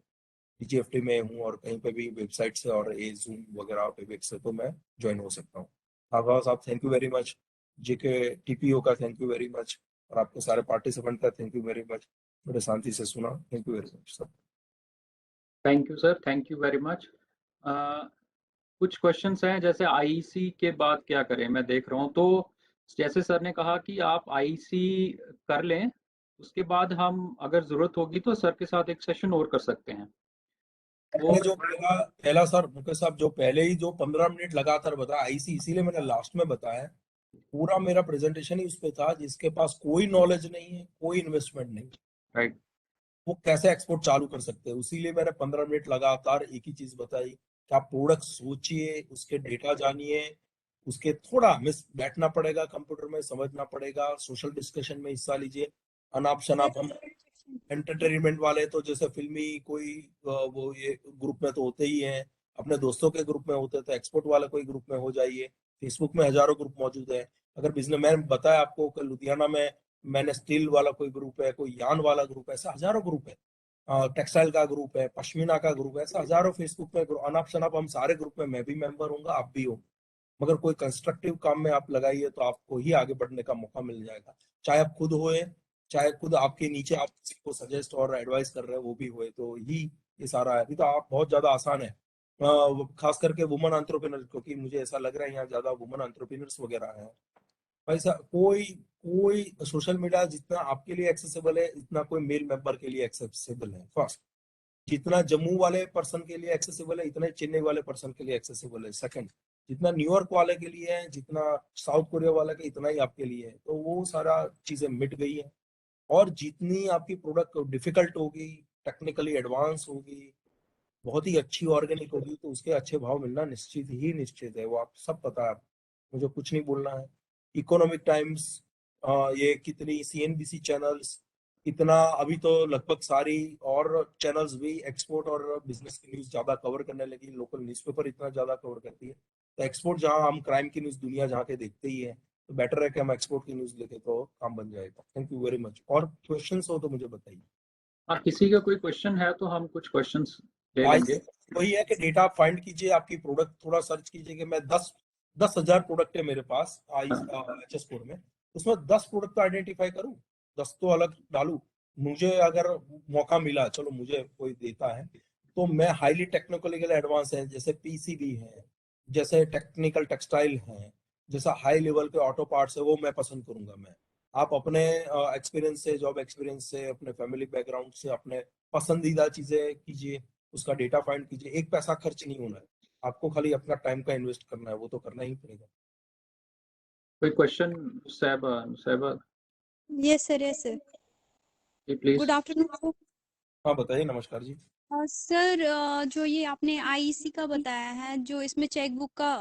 डीजीएफटी में हूँ, और कहीं पे भी वेबसाइट से और ये जूम वगैरह वेबएक्स से तो मैं ज्वाइन हो सकता हूँ। आगाह साहब thank you very much, JK TPO का थैंक यू वेरी मच, और आपके सारे पार्टिसिपेंट का थैंक यू वेरी मच, बड़े शांति से सुना, thank you very much sir. Thank you sir, thank you very much. कुछ क्वेश्चंस हैं, जैसे आईसी के बाद क्या करें, मैं देख रहा हूँ तो जैसे सर ने कहा कि आप आईसी कर लें, उसके बाद हम अगर ज़रूरत होगी तो सर के साथ एक सेशन और कर सकते हैं। मैंने जो पहला सर मुकेश साहब जो पहले ही जो 15 मिनट लगातार बताया आईसी, इसीलिए मैंने लास्ट में बताया, पूरा मेरा प्रेजेंटेशन ही उस पे था। जिसके पास कोई नॉलेज नहीं है, कोई इन्वेस्टमेंट नहीं, राइट, वो कैसे एक्सपोर्ट चालू कर सकते हैं। उसीलिए मैंने 15 मिनट लगातार एक ही चीज बताई कि आप प्रोडक्ट सोचिए, उसके डेटा जानिए, उसके थोड़ा मिस बैठना पड़ेगा, कंप्यूटर में समझना पड़ेगा, सोशल डिस्कशन में हिस्सा लीजिए। अनाप शनाप हम एंटरटेनमेंट वाले तो जैसे फिल्मी कोई वो ये ग्रुप में तो होते ही हैं, अपने दोस्तों के ग्रुप में होते हैं, तो एक्सपोर्ट वाले कोई ग्रुप में हो जाइए। फेसबुक में हजारों ग्रुप मौजूद है। अगर बिजनेस, मैंने बताया आपको कि लुधियाना में मैंने स्टील वाला कोई ग्रुप है, कोई यान वाला ग्रुप है, ऐसा हजारों ग्रुप है। टेक्सटाइल का ग्रुप है, पश्मीना का ग्रुप है, ऐसा हजारों फेसबुक में अनाप शनाप हम सारे ग्रुप में मैं भी मेंबर हूँ, आप भी हो। मगर कोई कंस्ट्रक्टिव काम में आप लगाइए तो आपको ही आगे बढ़ने का मौका मिल जाएगा। चाहे आप खुद होए, चाहे खुद आपके नीचे आप किसी को सजेस्ट और एडवाइस कर रहे हो वो भी होए, तो ही ये सारा है। अभी तो आप बहुत ज्यादा आसान है, खास करके वुमन एंटरप्रेन्योर, क्योंकि मुझे ऐसा लग रहा है यहाँ ज्यादा वुमन एंटरप्रेन्योर्स वगैरह हैं। वैसा कोई कोई सोशल मीडिया जितना आपके लिए एक्सेसिबल है, इतना कोई मेल मेंबर के लिए एक्सेसिबल है। फर्स्ट, जितना जम्मू वाले पर्सन के लिए एक्सेसिबल है, इतना चेन्नई वाले पर्सन के लिए एक्सेसिबल है। सेकंड, जितना न्यूयॉर्क वाले के लिए है, जितना साउथ कोरिया वाले के, इतना ही आपके लिए है। तो वो सारा चीजें मिट गई है। और जितनी आपकी प्रोडक्ट डिफिकल्ट होगी, टेक्निकली एडवांस होगी, बहुत ही अच्छी ऑर्गेनिक होगी, तो उसके अच्छे भाव मिलना निश्चित ही निश्चित है। वो आप सब पता है, मुझे कुछ नहीं बोलना है। इकोनॉमिक टाइम्स, ये कितनी सीएनबीसी चैनल्स, इतना अभी तो लगभग सारी और चैनल्स भी एक्सपोर्ट और बिजनेस की न्यूज ज्यादा कवर करने लगी। लोकल न्यूज़पेपर इतना ज्यादा कवर करती है, तो एक्सपोर्ट जहां हम क्राइम की न्यूज दुनिया जहाँ के देखते ही है, तो बेटर है कि हम एक्सपोर्ट की न्यूज लेके तो काम बन जाएगा। Thank you very much. और क्वेश्चंस हो तो मुझे बताइए। हाँ, किसी का कोई क्वेश्चन है तो हम कुछ क्वेश्चंस ले आई लेंगे। वही है कि डेटा आप फाइंड कीजिए, आपकी प्रोडक्ट थोड़ा सर्च कीजिए कि मैं 10,000 प्रोडक्ट है मेरे पास आई एच एस कोड में, उसमें 10 प्रोडक्ट तो आइडेंटिफाई करूं, 10 तो अलग डालू। मुझे अगर मौका मिला, चलो मुझे कोई देता है, तो मैं हाईली टेक्निकली एडवांस है, जैसे पीसीबी है, जैसे टेक्निकल टेक्सटाइल है, जैसा हाई लेवल के ऑटो पार्ट्स है, वो मैं पसंद करूंगा। मैं, आप अपने एक्सपीरियंस से, जॉब एक्सपीरियंस से, अपने फैमिली बैकग्राउंड से, अपने पसंदीदा चीजें कीजिए, उसका डेटा फाइंड कीजिए। एक पैसा खर्च नहीं होना है, आपको खाली अपना टाइम का इन्वेस्ट करना है, वो तो करना ही पड़ेगा। कोई क्वेश्चन? साहबा, साहबा, yes sir, yes sir. Please. Good afternoon sir. हाँ बताइए, नमस्कार जी। सर, जो ये आपने आईईसी का बताया है, जो इसमें चेकबुक का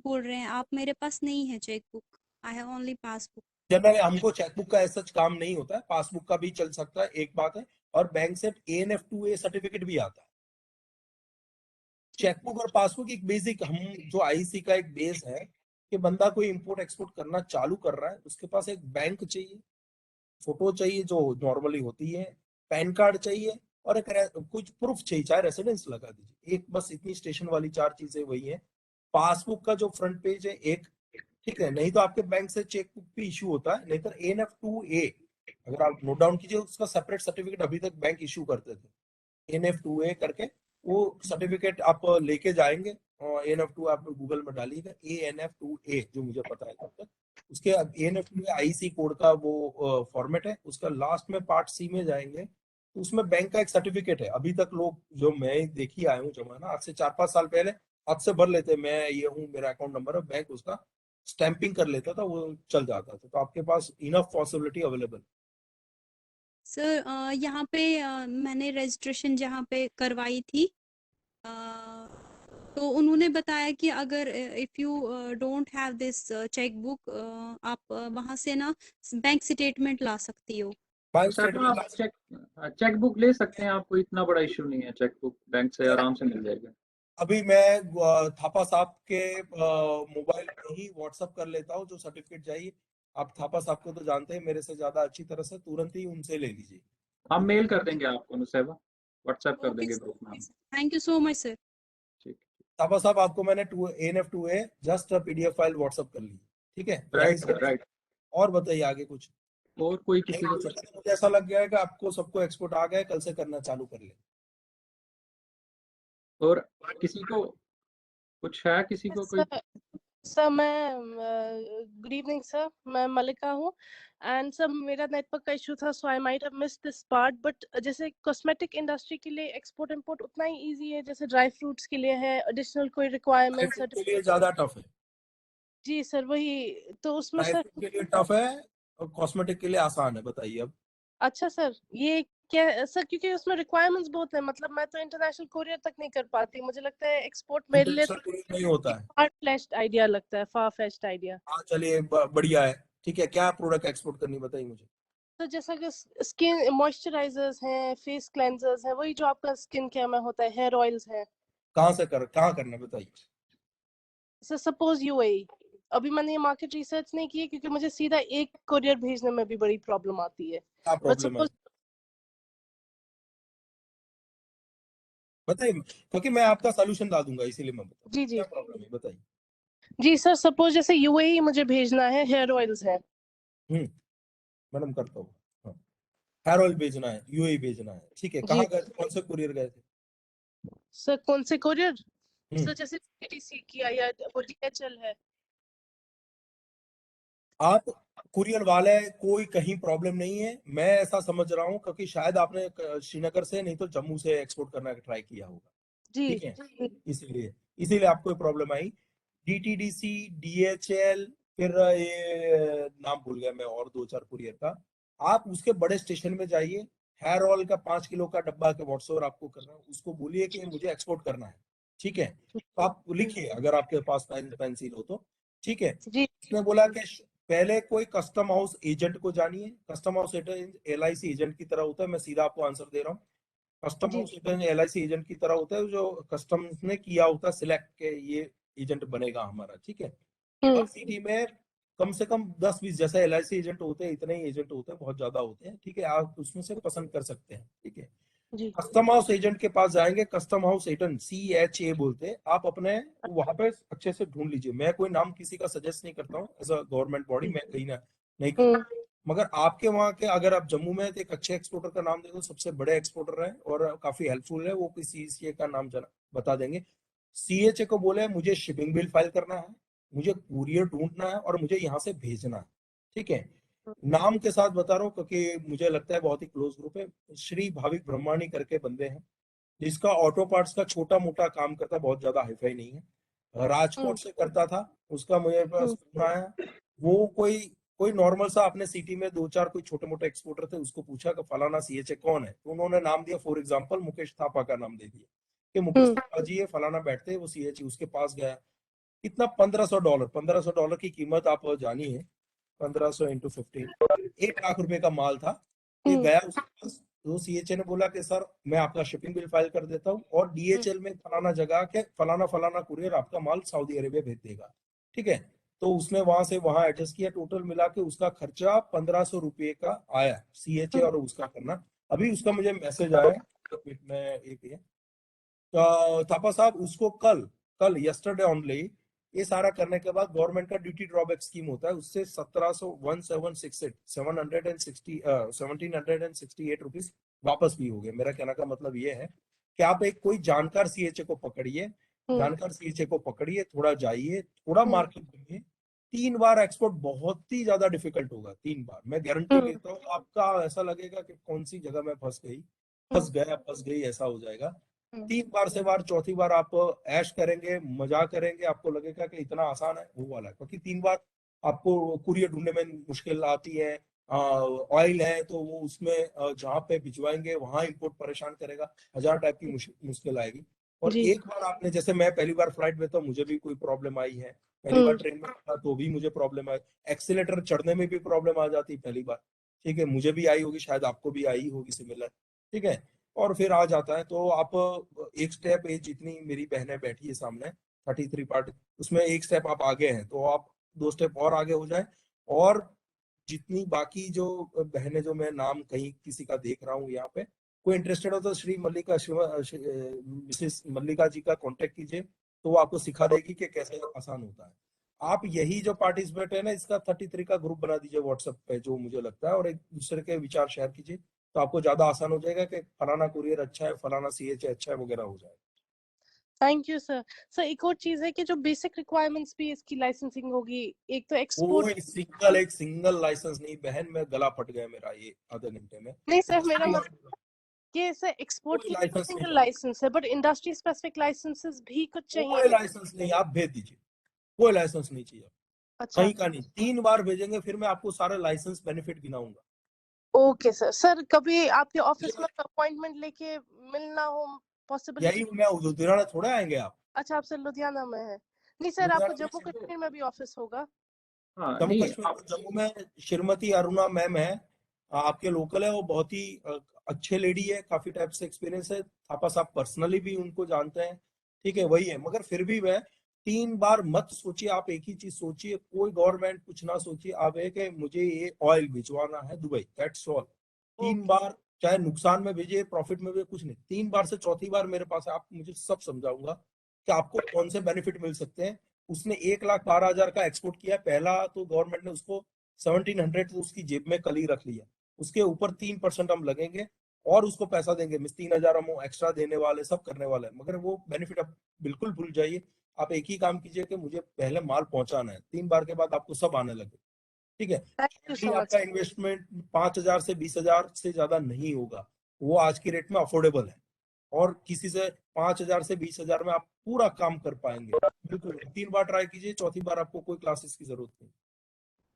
बोल रहे हैं आप, मेरे पास नहीं है chequebook. I have only passbook. General हमको चेकबुक का ऐसा काम नहीं होता है, पासबुक का भी चल सकता है, एक बात है। और बैंक से ANF2A सर्टिफिकेट भी आता है। चेकबुक और पासबुक एक बेसिक, हम जो आईसी का एक बेस है कि बंदा कोई इंपोर्ट एक्सपोर्ट करना चालू कर रहा है, उसके पास एक बैंक चाहिए, फोटो चाहिए जो नॉर्मली होती है, पैन कार्ड चाहिए, और एक कुछ प्रूफ चाहिए, चाहे रेसिडेंस लगा दीजिए। एक बस इतनी स्टेशन वाली 4 चीजें वही है। पासबुक का जो फ्रंट पेज है एक, ठीक है, नहीं तो आपके बैंक से चेकबुक भी इशू होता है, नहीं तो ANF2A, अगर आप नोट डाउन कीजिए, उसका सेपरेट सर्टिफिकेट अभी तक बैंक इशू करते थे, ANF2A करके। वो सर्टिफिकेट आप लेके जाएंगे, और ANF2 आप गूगल में डालिएगा, ANF2A जो मुझे पता है तब तक। उसके ANF2A आईसी कोड का वो फॉर्मेट है, उसका लास्ट में पार्ट सी में जाएंगे, तो उसमें बैंक का एक सर्टिफिकेट है। अभी तक लोग, जो मैं देखी आया हूँ जमाना, आज से 4-5 साल पहले हाथ से भर लेते, मैं ये हूँ, मेरा अकाउंट नंबर है, बैंक उसका स्टैंपिंग कर लेता था, वो चल जाता था। तो आपके पास इनफ पॉसिबिलिटी अवेलेबल। सर, यहाँ पे मैंने रजिस्ट्रेशन जहाँ पे करवाई थी, अ, तो उन्होंने बताया कि अगर if you don't have this chequebook, आप वहाँ से ना बैंक स्टेटमेंट ला सकती हो। बैंक सर आप स्टेटमेंट चेकबुक ले सकते हैं, आपको इतना बड़ा इशू नहीं है, चेकबुक बैंक से आराम से मिल जाएगा। अभी मैं थापा साहब के मोबाइल पे ही व्हाट्सअप कर लेता हूँ जो सर्टिफिकेट चाहिए। आप थापा साहब को तो जानते हैं मेरे से ज्यादा अच्छी तरह से, तुरंत ही उनसे ले लीजिए। हम मेल कर देंगे आपको नुसैबा, व्हाट्सएप कर ओके देंगे सर, ग्रुप में ओके हम। Sir, thank you so much sir. ठीक। थापा साहब, आपको मैंने ANF2A just PDF file WhatsApp कर ली, ठीक है, राइट रईस। Sir, right. और बताइए आगे कुछ। और कोई किसी का मुझे क्वेश्चन? ऐसा लग गया है कि आपको सबको एक्सपोर्ट आ गया, कल से करना चालू कर ले। और किसी को कुछ है, किसी को कोई? सर सर मैं गुड इवनिंग सर, मैं मलिका हूँ एंड सर मेरा नेटवर्क का इशू था, so I might have missed this part, but जैसे कॉस्मेटिक इंडस्ट्री के लिए एक्सपोर्ट इंपोर्ट उतना ही इजी है जैसे ड्राई फ्रूट्स के लिए है, एडिशनल कोई रिक्वायरमेंट के लिए ज्यादा टफ है। जी सर वही तो उसमें ड्राई सर फ्रूट के लिए टफ है और कॉस्मेटिक के लिए आसान है। बताइए अब। अच्छा सर ये क्या सर, क्योंकि उसमें रिक्वायरमेंट्स बहुत है, मतलब मैं तो इंटरनेशनल कोरियर तक नहीं कर पाती, मुझे लगता है एक्सपोर्ट मेरे लिए इंटरनेशनल कोरियर नहीं होता है। फार फ्लैश्ड आइडिया लगता है, फार फ्लैश्ड आइडिया। हाँ चलिए बढ़िया है। ठीक है, क्या प्रोडक्ट एक्सपोर्ट करनी बताइए मुझे। तो जैसा कि स्किन मॉइस्चराइजर्स हैं, फेस क्लेंजर्स हैं, वही जो आपका स्किन केयर में होता है, हेयर ऑयल्स हैं। कहाँ करना बताइए। सर सपोज यूएई, अभी मैंने ये मार्केट रिसर्च नहीं की है क्योंकि मुझे सीधा एक कोरियर भेजने में भी बड़ी प्रॉब्लम आती है। क्या बट प्रॉब्लम है सपोज बताइए, क्योंकि मैं आपका सोल्यूशन ला दूंगा इसीलिए मैं बता जी जी क्या प्रॉब्लम है बताइए। जी सर, सपोज जैसे यूएई मुझे भेजना है, हेयर ऑयल्स है। मैडम करता हूँ। हाँ, हेयर ऑयल भेजना है, यूएई भेजना है, ठीक है। जी कहाँ गए थे, कौन से कुरियर गए थे? सर कौन से कोरियर? हम्म, सर जैसे पीटीसी किया या वो डीएचएल है। आप कुरियर वाले कोई कहीं प्रॉब्लम नहीं है, मैं ऐसा समझ रहा हूँ, क्योंकि शायद आपने श्रीनगर से नहीं तो जम्मू से एक्सपोर्ट करने का ट्राई किया होगा। जी ठीक है, इसीलिए इसीलिए आपको ये प्रॉब्लम आई। डीटीडीसी, डीएचएल, फिर ये नाम भूल गया मैं और दो चार कुरियर का। आप उसके बड़े स्टेशन में जाइए, हेयर ऑयल का 5 किलो का डब्बा के व्हाट्सएवर आपको करना है, उसको बोलिए कि मुझे एक्सपोर्ट करना है। ठीक है, तो आप लिखिए अगर आपके पास पेंसिल हो तो। ठीक है, जी उसने बोला कि पहले कोई कस्टम हाउस एजेंट को जानिए। Custom house agent LIC agent की तरह होता है, मैं सीधा आपको आंसर दे रहा हूँ। कस्टम जी हाउस एजेंट एलआईसी एजेंट की तरह होता है, जो कस्टम्स ने किया होता है सिलेक्ट के ये एजेंट बनेगा हमारा। ठीक है, हर सिटी में कम से कम 10-20 जैसे एलआईसी एजेंट होते हैं, इतने ही एजेंट होते हैं, बहुत ज्यादा होते हैं। ठीक है, आप उसमें से पसंद कर सकते हैं। ठीक है, जी कस्टम हाउस एजेंट के पास जाएंगे, कस्टम हाउस एजेंट CHA बोलते हैं, आप अपने वहां पे अच्छे से ढूंढ लीजिए। मैं कोई नाम किसी का सजेस्ट नहीं करता हूँ, एज अ गवर्नमेंट बॉडी मैं कहीं ना नहीं करता, मगर आपके वहां के अगर आप जम्मू में तो एक अच्छे एक्सपोर्टर का नाम दे दो, सबसे बड़े एक्सपोर्टर है और काफी हेल्पफुल है, वो किसी CHA का नाम बता देंगे। CHA को बोले मुझे शिपिंग बिल फाइल करना है, मुझे कुरियर ढूंढना है और मुझे यहाँ से भेजना है। ठीक है, नाम के साथ बता रहा हूँ क्योंकि मुझे लगता है बहुत ही क्लोज ग्रुप है। श्री भाविक ब्रह्माणी करके बंदे हैं, जिसका ऑटो पार्ट्स का छोटा मोटा काम करता, बहुत ज्यादा हाईफाई नहीं है, राजकोट से करता था। उसका मुझे पास फोन आया, वो कोई कोई नॉर्मल सा अपने सिटी में दो चार कोई छोटे मोटे एक्सपोर्टर थे, उसको पूछा कि फलाना CHA कौन है, तो उन्होंने नाम दिया, फॉर एग्जांपल मुकेश थापा का नाम दे दिया कि मुकेश थापा जी है, फलाना बैठते हैं वो CHA। उसके पास गया, कितना $1500, $1500 की कीमत आप जानिए, 1500 इंटू 15, 1 लाख रुपए का माल था। ये गया उसके पास, तो CHA ने बोला कि सर मैं आपका शिपिंग बिल फाइल कर देता हूँ और DHL में फलाना जगह के फलाना फलाना कुरियर आपका माल सऊदी अरेबिया भेज देगा। ठीक है, तो उसने वहां से वहां एडजस्ट किया, टोटल मिला के उसका खर्चा 1500 रुपये का आया, CHA और उसका करना। अभी उसका मुझे मैसेज आया में एक ये थापा साहब, उसको कल कल यस्टरडे ओनली ये सारा करने के बाद गवर्नमेंट का ड्यूटी ड्रॉबैक स्कीम होता है, उससे 1768 रुपीज वापस भी हो गए। मेरा कहने का मतलब ये है कि आप एक कोई जानकार CHA को पकड़िए, जानकार CHA को पकड़िए, थोड़ा जाइए, थोड़ा मार्केट करिए। 3 बार एक्सपोर्ट बहुत ही ज्यादा डिफिकल्ट होगा, 3 बार मैं गारंटी लेता हूँ। आपका ऐसा लगेगा कि कौन सी जगह में फंस गई ऐसा हो जाएगा। 3 बार से बार चौथी बार आप ऐश करेंगे, मजाक करेंगे, आपको लगेगा कि इतना आसान है, वो वाला है। क्योंकि 3 बार आपको कुरियर ढूंढने में मुश्किल आती है। ऑयल है तो वो उसमें जहाँ पे भिजवाएंगे वहां इंपोर्ट परेशान करेगा, 1000 टाइप की मुश्किल आएगी। और जी एक बार आपने, जैसे मैं पहली बार फ्लाइट में था, मुझे भी कोई प्रॉब्लम आई है, पहली बार ट्रेन में था तो भी मुझे प्रॉब्लम आई, एक्सीलेटर चढ़ने में भी प्रॉब्लम आ जाती पहली बार। ठीक है, मुझे भी आई होगी, शायद आपको भी आई होगी सिमिलर। ठीक है, और फिर आ जाता है तो आप एक स्टेप, जितनी मेरी बहनें बैठी है सामने 33 पार्ट, उसमें एक स्टेप आप आगे हैं तो आप 2 स्टेप और आगे हो जाए। और जितनी बाकी जो बहनें, जो मैं नाम कहीं किसी का देख रहा हूँ यहाँ पे, कोई इंटरेस्टेड हो तो मिसेस मल्लिका जी का कांटेक्ट कीजिए, तो वो आपको सिखा देगी कि कैसे आसान होता है। आप यही जो पार्टिसिपेट है ना, इसका 33 का ग्रुप बना दीजिए व्हाट्सएप पे, जो मुझे लगता है, और एक दूसरे के विचार शेयर कीजिए, तो आपको ज्यादा आसान हो जाएगा कि फलाना कुरियर अच्छा है, फलाना CHA अच्छा है, वगैरह हो जाएगा। Thank you sir. सर एक और चीज है कि जो बेसिक रिक्वायरमेंट्स भी इसकी लाइसेंसिंग होगी, एक तो एक्सपोर्ट। एक सिंगल लाइसेंस नहीं बहन, मैं गला फट गया मेरा ये आधे घंटे में। नहीं सर, मेरा मतलब कि सर एक्सपोर्ट कोई के लिए लाइसेंस सिंगल नहीं, लाइसेंस है, बट इंडस्ट्री स्पेसिफिक लाइसेंसेस भी कुछ कोई चाहिए। लाइसेंस नहीं, आप भेज दीजिए, कोई लाइसेंस नहीं चाहिए, अच्छा, कहीं का नहीं। 3 बार भेजेंगे फिर मैं आपको सारे लाइसेंस बेनिफिट गिनाऊंगा। Okay sir. सर कभी आपके ऑफिस ये में अपॉइंटमेंट लेके मिलना हो, पॉसिबिलिटी? यही मैं लुधियाना थोड़े आएंगे आप? अच्छा, आप सर लुधियाना में है। नहीं सर, आपको लुधियाना में जम्मू कश्मीर में भी ऑफिस होगा। हाँ जम्मू नहीं कश्मीर में, जम्मू में श्रीमती अरुणा मैम है, आपके लोकल है, वो बहुत ही अच्छे लेडी है, काफी टाइप से एक्सपीरियंस है, थापा साहब पर्सनली भी उनको जानते हैं, ठीक है वही है। मगर फिर भी मैं 3 बार मत सोचिए, आप एक ही चीज सोचिए, कोई गवर्नमेंट कुछ ना सोचिए, आप है कि मुझे ये ऑयल भिजवाना है दुबई, दैट्स ऑल। 3 ओके। बार, चाहे नुकसान में भेजिए प्रॉफिट में भेजिए, कुछ नहीं, 3 बार से चौथी बार मेरे पास है, आप मुझे सब समझाऊंगा कि आपको कौन से बेनिफिट मिल सकते हैं। उसने 1,12,000 का एक्सपोर्ट किया पहला, तो गवर्नमेंट ने उसको 1700 तो उसकी जेब में कल ही रख लिया, उसके ऊपर 3% हम लगेंगे और उसको पैसा देंगे, मिस 3,000 हम एक्स्ट्रा देने वाले, सब करने वाले हैं, मगर वो बेनिफिट आप बिल्कुल भूल जाइए। आप एक ही काम कीजिए कि मुझे पहले माल पहुंचाना है, 3 बार के बाद आपको सब आने लगे, ठीक है। थैंक यू Hardly सो आपका मच। इन्वेस्टमेंट 5,000 से 20,000 से ज्यादा नहीं होगा, वो आज की रेट में अफोर्डेबल है, और किसी से 5,000 से 20,000 में आप पूरा काम कर पाएंगे। बिल्कुल 3 बार ट्राई कीजिए, चौथी बार आपको कोई क्लासेस की जरूरत नहीं।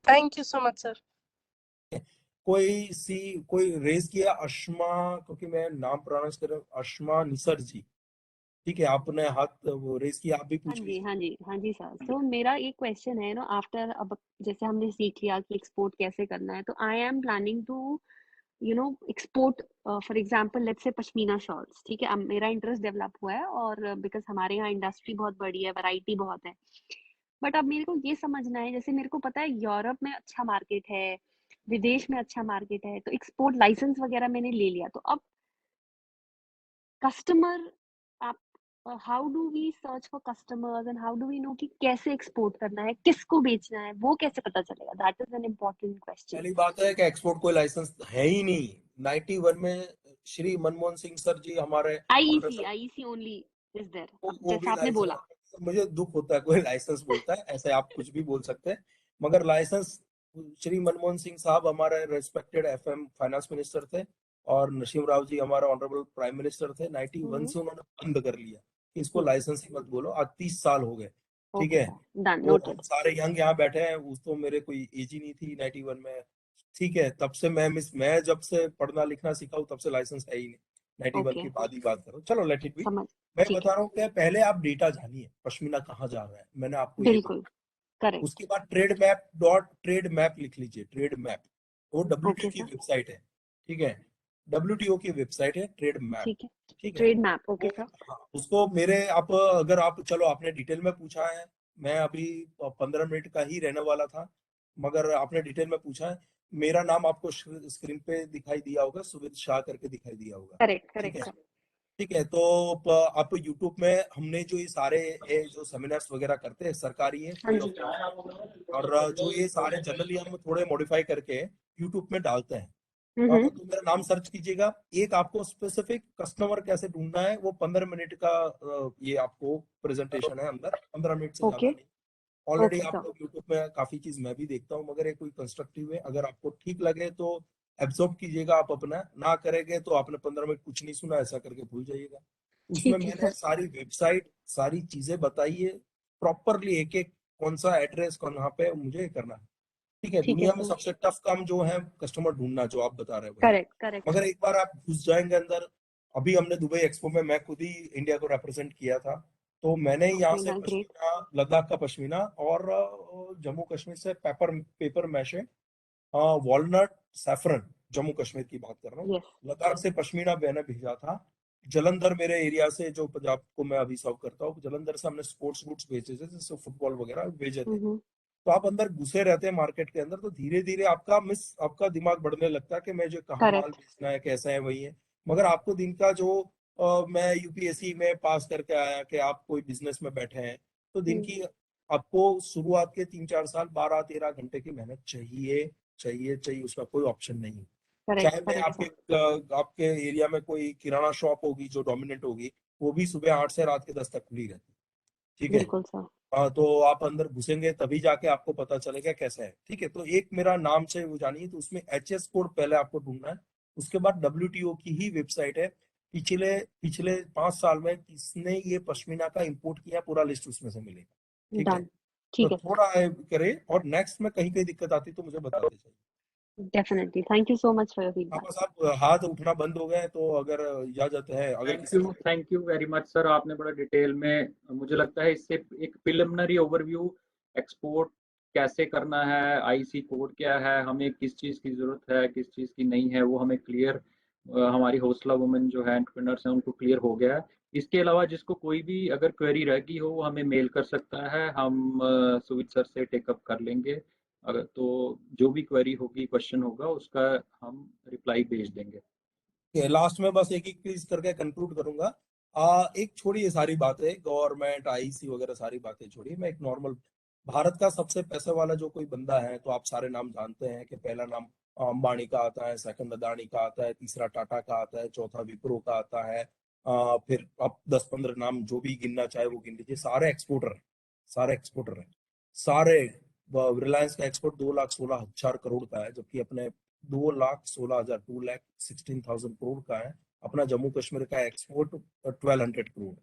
Thank you so much sir. कोई रेज किया अश्मा, क्योंकि मैं नाम प्रोनाउंस कर रहा हूँ, अश्मा निसर जी, ठीक है, आपने हाथ वो रेज किया, आप भी हाँ पूछ जी लीजिए। हाँ जी हाँ जी सर। तो मेरा एक क्वेश्चन है ना, आफ्टर अब जैसे हमने सीख लिया कि एक्सपोर्ट कैसे करना है, तो I am planning to export for example let's say pashmina shawls, ठीक है। अब मेरा इंटरेस्ट डेवलप हुआ है और बिकॉज हमारे यहाँ इंडस्ट्री बहुत बड़ी है, वैरायटी बहुत है, बट अब मेरे को ये समझना है, जैसे मेरे को पता है यूरोप में अच्छा मार्केट है, विदेश में अच्छा मार्केट है, तो एक्सपोर्ट लाइसेंस वगैरह मैंने ले लिया, तो अब कस्टमर आप how do we search for customers and how do we know कि कैसे एक्सपोर्ट करना है, किसको बेचना है, वो कैसे पता चलेगा? That is an important question. पहली बात है कि एक्सपोर्ट कोई लाइसेंस है ही नहीं। 91 में श्री मनमोहन सिंह सर जी हमारे आईईसी ओनली इज देयर, अब वो भी जैसे आपने बोला। लाइसेंस, मुझे दुख होता है कोई लाइसेंस बोलता है, ऐसे आप कुछ भी बोल सकते हैं, मगर लाइसेंस श्री मनमोहन सिंह साहब हमारे रेस्पेक्टेड एफएम फाइनेंस मिनिस्टर थे, और नरसिम्हा राव जी हमारे ऑनरेबल प्राइम मिनिस्टर थे, 91 से उन्होंने बंद कर लिया कि इसको लाइसेंस ही मत बोलो, आज 30 साल हो गए, ठीक ओके है। सर, डन, तो हम नोटेड। सारे यंग यहाँ बैठे हैं, उस तो मेरे कोई एज ही नहीं थी 91 में, ठीक है, तब से मैं जब से पढ़ना लिखना सीखा हूँ तब से लाइसेंस है ही नहीं, 91 ओके, के बाद ही बात करो, चलो लेट इट बी। समझ, मैं ठीक बता है, रहा हूँ कि पहले आप डेटा जानिए पश्मीना कहाँ जा रहा है, मैंने आपको ये बिल्कुल बताया। करेक्ट। उसके बाद ट्रेड मैप लिख लीजिए, ट्रेड मैप, वो डब्ल्यूटीओ ओके की सर, वेबसाइट है, ठीक है, डब्ल्यूटीओ की वेबसाइट है ट्रेड मैप, ठीक है, ठीक है। ट्रेड मैप, ओके वो सर। हाँ, उसको मेरे आप अगर आप, चलो आपने डिटेल में पूछा है, मैं अभी 15 मिनट का ही रहने वाला था, मगर आपने डिटेल में पूछा है, मेरा नाम आपको स्क्रीन पे दिखाई दिया होगा, सुविध शाह करके दिखाई दिया होगा, करेक्ट ठीक करेक्ट है, सर। ठीक है। तो आप यूट्यूब में हमने जो ये सारे जो सेमिनार्स वगैरह करते हैं, सरकारी है, हाँ फ्री ऑफ जी। कॉस्ट, और जो ये सारे जनरली हम थोड़े मॉडिफाई करके यूट्यूब में डालते हैं। हम्म। तो मेरा नाम सर्च कीजिएगा, एक आपको स्पेसिफिक कस्टमर कैसे ढूंढना है, वो 15 मिनट का ये आपको प्रेजेंटेशन है अंदर, 15 मिनट से ज्यादा ओके नहीं। ऑलरेडी ओके आप सर। लोग यूट्यूब में काफी चीज मैं भी देखता हूँ, मगर ये कोई कंस्ट्रक्टिव है, अगर आपको ठीक लगे तो एब्जॉर्ब कीजिएगा आप अपना, ना करेंगे तो आपने 15 मिनट कुछ नहीं सुना ऐसा करके भूल जाइएगा। उसमें ठीक है मैंने सर। सारी वेबसाइट सारी चीजें बताई है प्रॉपरली, एक एक कौन सा एड्रेस कौन वहाँ पे मुझे करना है, ठीक है। ठीक है दुनिया में सर। सबसे टफ काम जो है कस्टमर ढूंढना, जो आप बता रहे हैं वही, करेक्ट करेक्ट मगर सर। एक बार आप घुस जाएंगे अंदर, अभी हमने दुबई एक्सपो में मैं खुद ही इंडिया को रिप्रेजेंट किया था, तो मैंने यहाँ ओके से ना, ग्रेट। पश्मीना, लद्दाख का पश्मीना, और जम्मू कश्मीर से paper mache, walnut, saffron, Jammu Kashmir की बात कर रहा हूँ, यस। लद्दाख से पश्मीना मैंने भेजा था, जलंधर मेरे एरिया से, जो पंजाब को मैं अभी सर्व करता हूँ, जलंधर से हमने स्पोर्ट्स बूट्स भेजे थे, जैसे फुटबॉल वगैरह भेजे थे। तो आप अंदर घुसे रहते हैं मार्केट के अंदर, तो धीरे धीरे आपका दिमाग बढ़ने लगता है कि मैं जो कहाँ माल करेक्ट। बेचना है, कैसा है, वही है। मगर आपको दिन का जो मैं यूपीएससी में पास करके आया कि आप कोई बिजनेस में बैठे हैं, तो दिन की आपको शुरुआत के 3-4 साल 12-13 घंटे की मेहनत चाहिए चाहिए चाहिए, उसका कोई ऑप्शन नहीं है। करेक्ट चाहे मैं करेक्ट सर। आपके एरिया में कोई किराना शॉप होगी जो डोमिनेंट होगी, वो भी सुबह 8 से रात के 10 तक खुली रहती है। ठीक है। बिल्कुल सर। तो आप अंदर घुसेंगे तभी जाके आपको पता चलेगा कैसा है। ठीक है। तो एक मेरा नाम से वो जानिए, तो उसमें एचएस कोड पहले आपको ढूंढना है। उसके बाद WTO की ही वेबसाइट है, पिछले पिछले 5 साल में किसने ये पश्मीना का इंपोर्ट किया, पूरा लिस्ट उसमें से मिलेगा। ठीक है। डन। तो ठीक है थोड़ा करे, और नेक्स्ट में कहीं कहीं दिक्कत आती तो मुझे बताते जाइए। Definitely. Thank you so much for your हाँ, फीडबैक। बस आप हाथ उठना बंद हो गए तो अगर इजाजत है, अगर किसी thank you very much sir, आपने बड़ा डिटेल में, मुझे लगता है इससे एक प्रिलिमिनरी ओवरव्यू, एक्सपोर्ट कैसे करना है, आईसी कोड क्या है, हमें किस चीज़ की ज़रूरत है, किस चीज़ की नहीं है, वो हमें क्लियर, हमारी हौसला वुमेन जो है एंटरप्रेन्योर्स हैं उनको क्लियर हो गया है। इसके अलावा जिसको कोई भी अगर क्वेरी रह गई हो वो हमें मेल कर सकता है, हम सुवित सर से टेकअप कर लेंगे। अगर तो जो भी क्वेरी होगी, क्वेश्चन होगा, उसका हम रिप्लाई भेज देंगे। लास्ट में बस एक एक चीज करके कंक्लूड करूंगा। एक छोड़ी ये सारी बातें, गवर्नमेंट आईसी वगैरह सारी बातें छोड़िए, मैं एक नॉर्मल भारत का सबसे पैसे वाला जो कोई बंदा है, तो आप सारे नाम जानते हैं कि पहला नाम अंबानी का आता है, सेकंड अदानी का आता है, तीसरा टाटा का आता है, चौथा विप्रो का आता है। फिर अब 10-15 नाम जो भी गिनना चाहे वो गिन लीजिए, सारे एक्सपोर्टर हैं, सारे एक्सपोर्टर हैं, सारे। रिलायंस का एक्सपोर्ट 2,16,000 करोड़ का है, जबकि अपने 2,16,000 2,16,000 करोड़ का है। अपना जम्मू कश्मीर का एक्सपोर्ट 1,200 करोड़।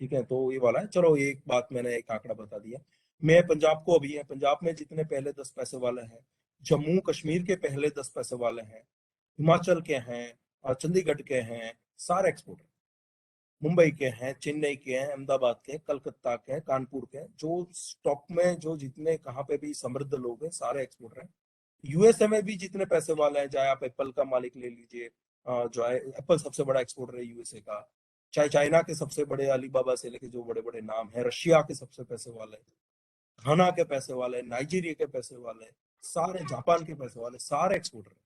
ठीक है। तो ये वाला है। चलो एक बात मैंने एक आंकड़ा बता दिया। मैं पंजाब को अभी है, पंजाब में जितने पहले 10 पैसे वाले हैं, जम्मू कश्मीर के पहले 10 पैसे वाले हैं, हिमाचल के हैं, चंडीगढ़ के हैं, सारे एक्सपोर्टर, मुंबई के हैं, चेन्नई के हैं, अहमदाबाद के, कलकत्ता के, कानपुर के, जो स्टॉक में जो जितने कहाँ पे भी समृद्ध लोग हैं, सारे एक्सपोर्टर हैं। यूएसए में भी जितने पैसे वाले हैं, चाहे आप एप्पल का मालिक ले लीजिए, जो है एप्पल सबसे बड़ा एक्सपोर्टर है यूएसए का, चाहे चाइना के सबसे बड़े अलीबाबा से लेके जो बड़े बड़े नाम है, रशिया के सबसे पैसे वाले, घाना के पैसे वाले, नाइजीरिया के पैसे वाले, सारे जापान के पैसे वाले, सारे एक्सपोर्टर हैं।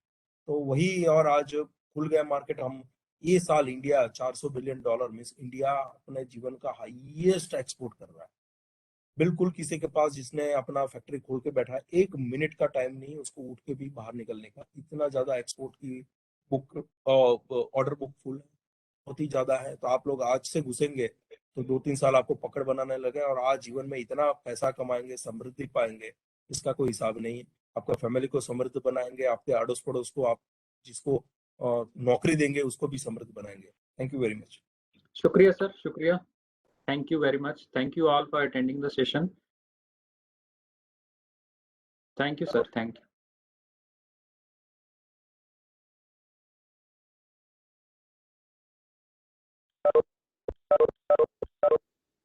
तो वही, और आज खुल गया मार्केट। हम ये साल इंडिया $400 बिलियन मीन्स इंडिया अपने जीवन का हाईएस्ट एक्सपोर्ट कर रहा है। बिल्कुल किसी के पास जिसने अपना फैक्ट्री खोल के बैठा है, 1 मिनट का टाइम नहीं उसको उठ के भी बाहर निकलने का, इतना ज्यादा एक्सपोर्ट की बुक, ऑर्डर बुक फुल बहुत ही ज्यादा है। तो आप लोग आज से घुसेंगे तो 2-3 साल आपको पकड़ बनाने लगे, और आज जीवन में इतना पैसा कमाएंगे, समृद्धि पाएंगे, इसका कोई हिसाब नहीं है। आपका फैमिली को समृद्ध बनाएंगे, आपके अड़ोस पड़ोस को, आप जिसको नौकरी देंगे उसको भी समृद्ध बनाएंगे। Thank you very much. शुक्रिया सर, शुक्रिया। Thank you very much. Thank you all for attending the session. Thank you, sir. Thank you.